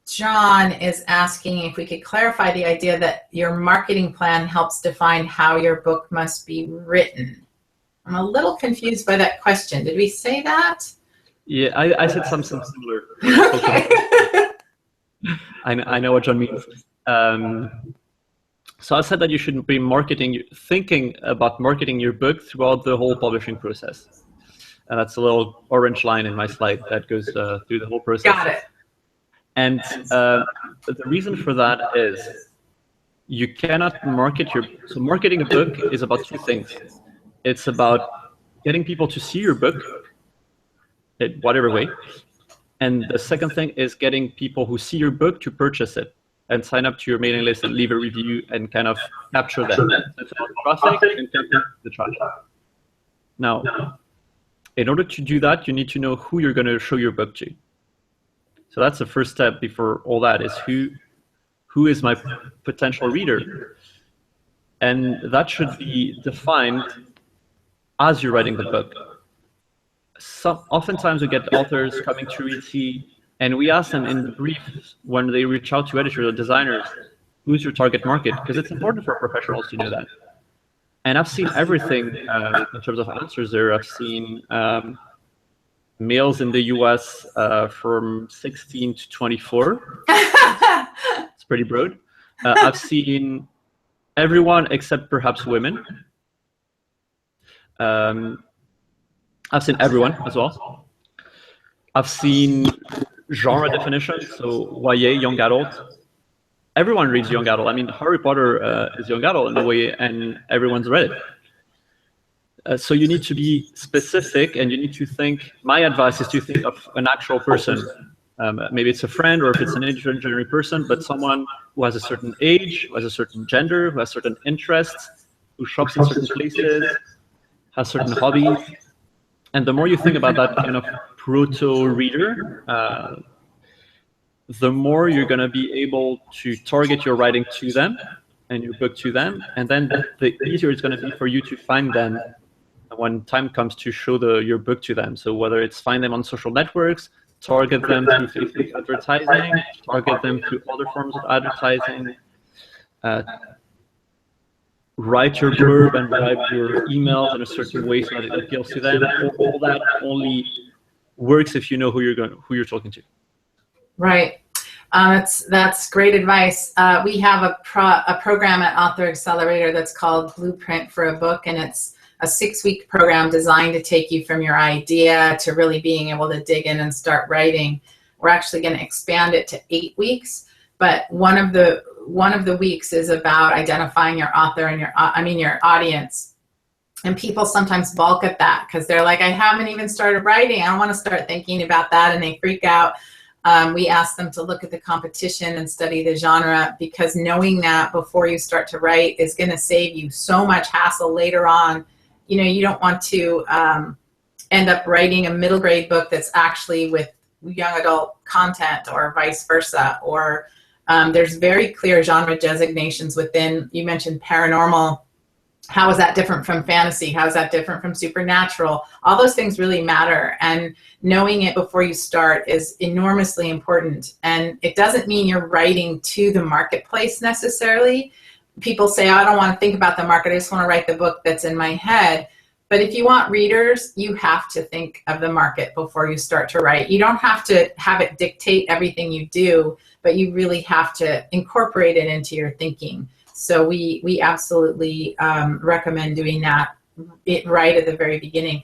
Speaker 1: John is asking if we could clarify the idea that your marketing plan helps define how your book must be written. I'm a little confused by that question. Did we say that?
Speaker 2: Yeah, I said something similar. Okay. I know what John means. So I said that you should be thinking about marketing your book throughout the whole publishing process. And that's a little orange line in my slide that goes through the whole process.
Speaker 1: Got it.
Speaker 2: And the reason for that is you cannot market so marketing a book is about two things. It's about getting people to see your book in whatever way. And the second thing is getting people who see your book to purchase it and sign up to your mailing list and leave a review and kind of capture them. It's about traffic and capture the traffic. Now, in order to do that, you need to know who you're going to show your book to. So that's the first step before all that is who is my potential reader? And that should be defined as you're writing the book. Oftentimes we get authors coming to Reedsy and we ask them in the brief when they reach out to editors or designers, who's your target market? Because it's important for professionals to know that. And I've seen everything in terms of answers there. I've seen males in the US from 16 to 24. It's pretty broad. I've seen everyone except perhaps women. I've seen everyone as well. I've seen genre definitions, so YA, young adult. Everyone reads young adult. I mean, Harry Potter is young adult in a way, and everyone's read it. So you need to be specific, and you need to think. My advice is to think of an actual person. Maybe it's a friend, or if it's an intergenerational person, but someone who has a certain age, who has a certain gender, who has certain interests, who shops in certain places, has certain hobbies. And the more you think about that kind of proto-reader, the more you're going to be able to target your writing to them and your book to them. And then the easier it's going to be for you to find them when time comes to show your book to them. So whether it's find them on social networks, target them through Facebook advertising, target them through other forms of advertising, write your blurb and write your emails in a certain way so that it appeals to them. All that only works if you know who you're talking to.
Speaker 1: Right. That's great advice. We have a program at Author Accelerator that's called Blueprint for a Book, and it's a 6-week program designed to take you from your idea to really being able to dig in and start writing. We're actually going to expand it to 8 weeks, but one of the weeks is about identifying your author and your audience. And people sometimes balk at that because they're like, I haven't even started writing. I don't want to start thinking about that, and they freak out. We ask them to look at the competition and study the genre, because knowing that before you start to write is going to save you so much hassle later on. You know, you don't want to end up writing a middle grade book that's actually with young adult content, or vice versa. Or there's very clear genre designations within. You mentioned paranormal. How is that different from fantasy? How is that different from supernatural? All those things really matter, and knowing it before you start is enormously important. And it doesn't mean you're writing to the marketplace necessarily. People say, oh, I don't want to think about the market, I just want to write the book that's in my head. But if you want readers, you have to think of the market before you start to write. You don't have to have it dictate everything you do, but you really have to incorporate it into your thinking. So we absolutely recommend doing that right at the very beginning.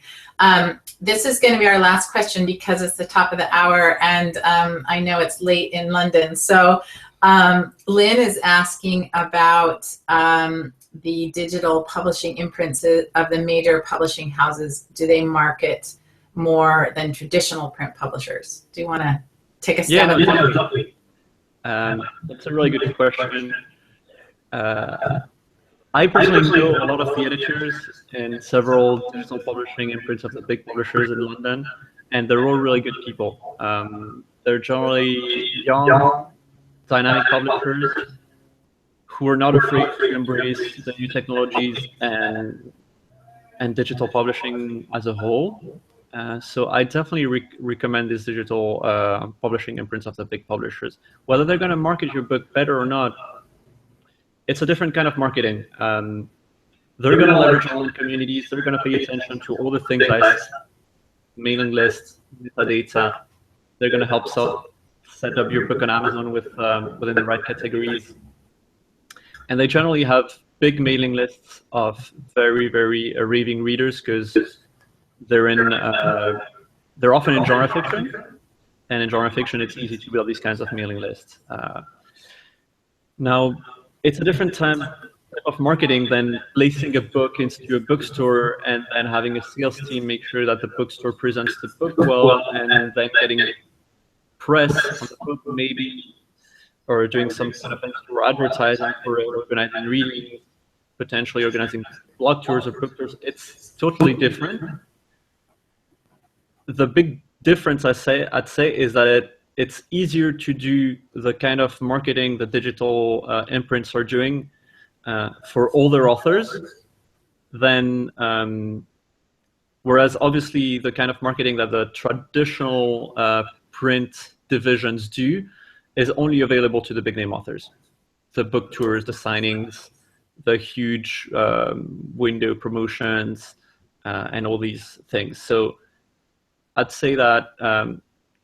Speaker 1: This is going to be our last question because it's the top of the hour, and I know it's late in London. So Lynn is asking about the digital publishing imprints of the major publishing houses. Do they market more than traditional print publishers? Do you want to take a stab at that?
Speaker 2: Exactly. That's a really good question. I personally know a lot of the editors in several digital publishing imprints of the big publishers in London, and they're all really good people. They're generally young, dynamic publishers who are not afraid to embrace the new technologies and digital publishing as a whole. So I definitely recommend these digital publishing imprints of the big publishers. Whether they're going to market your book better or not, it's a different kind of marketing. They're going to leverage online communities. They're going to pay attention to all the things I said, mailing lists, metadata. They're going to help set up your book on Amazon within the right categories. And they generally have big mailing lists of very, very raving readers, because they're often in genre fiction, and in genre fiction, it's easy to build these kinds of mailing lists. Now, it's a different type of marketing than placing a book into a bookstore and then having a sales team make sure that the bookstore presents the book well, and then getting press on the book maybe, or doing some kind of in-store advertising for it, organizing readings, potentially organizing blog tours or book tours. It's totally different. The big difference I'd say is that it's easier to do the kind of marketing the digital imprints are doing for older authors than, whereas obviously the kind of marketing that the traditional print divisions do is only available to the big name authors. The book tours, the signings, the huge window promotions, and all these things. So I'd say that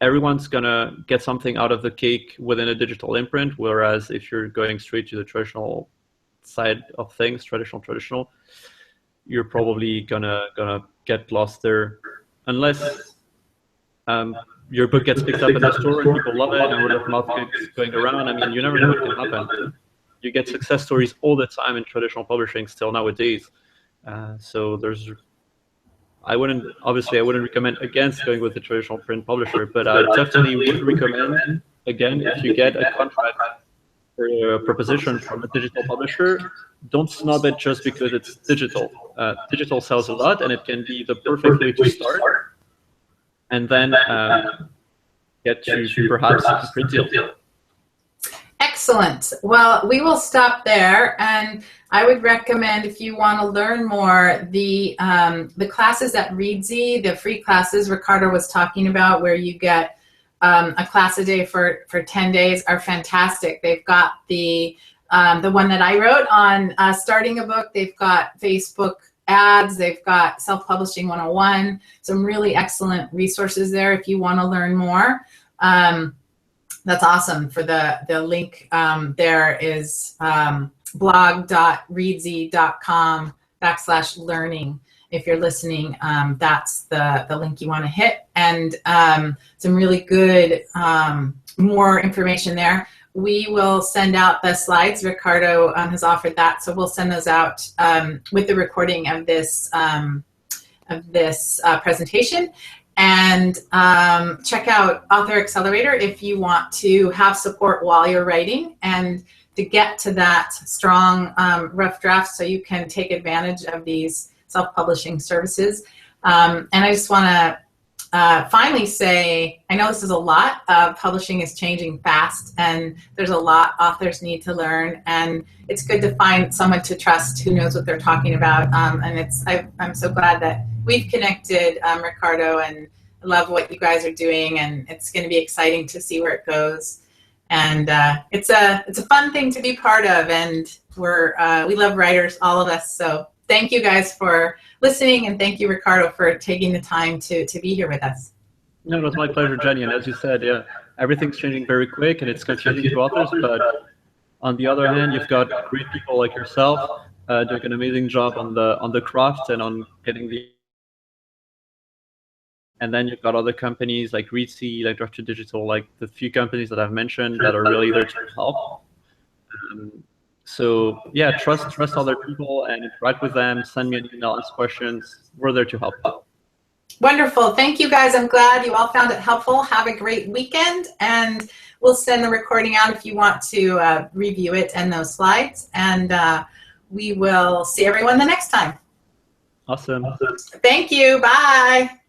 Speaker 2: everyone's gonna get something out of the cake within a digital imprint, whereas if you're going straight to the traditional side of things, traditional, you're probably gonna get lost there, unless your book gets picked up in the store and people love it and word of mouth keeps going around. I mean, you never know what can happen. You get success stories all the time in traditional publishing still nowadays. So I wouldn't recommend against going with the traditional print publisher, but I definitely would recommend, again, if you get a contract or a proposition from a digital publisher, don't snub it just because it's digital. Digital sells a lot, and it can be the perfect way to start, and then get to perhaps a print deal.
Speaker 1: Excellent. Well, we will stop there, and I would recommend, if you want to learn more, the classes at Reedsy, the free classes Ricardo was talking about, where you get a class a day for 10 days, are fantastic. They've got the one that I wrote on starting a book. They've got Facebook ads. They've got Self-Publishing 101. Some really excellent resources there if you want to learn more. That's awesome. For the link there is blog.reedsy.com/learning. If you're listening, that's the link you want to hit, and some really good more information there. We will send out the slides. Ricardo has offered that, so we'll send those out with the recording of this presentation. And check out Author Accelerator if you want to have support while you're writing and to get to that strong rough draft so you can take advantage of these self-publishing services. And I just want to finally say, I know this is a lot. Publishing is changing fast, and there's a lot authors need to learn, and it's good to find someone to trust who knows what they're talking about. And I'm so glad that we've connected, Ricardo, and I love what you guys are doing, and it's going to be exciting to see where it goes. And it's a fun thing to be part of, and we love writers, all of us. So thank you guys for listening, and thank you, Ricardo, for taking the time to be here with us.
Speaker 2: No, it was my pleasure, Jenny. And as you said, yeah, everything's changing very quick, and it's confusing to authors. But on the other hand, you've got great people like yourself doing an amazing job on the craft and on getting the. And then you've got other companies like Reedsy, like Draft to Digital, like the few companies that I've mentioned that are really there to help. So yeah, trust other people and interact with them. Send me an email, ask questions. We're there to help.
Speaker 1: Wonderful. Thank you, guys. I'm glad you all found it helpful. Have a great weekend, and we'll send the recording out if you want to review it and those slides. And we will see everyone the next time.
Speaker 2: Awesome.
Speaker 1: Thank you. Bye.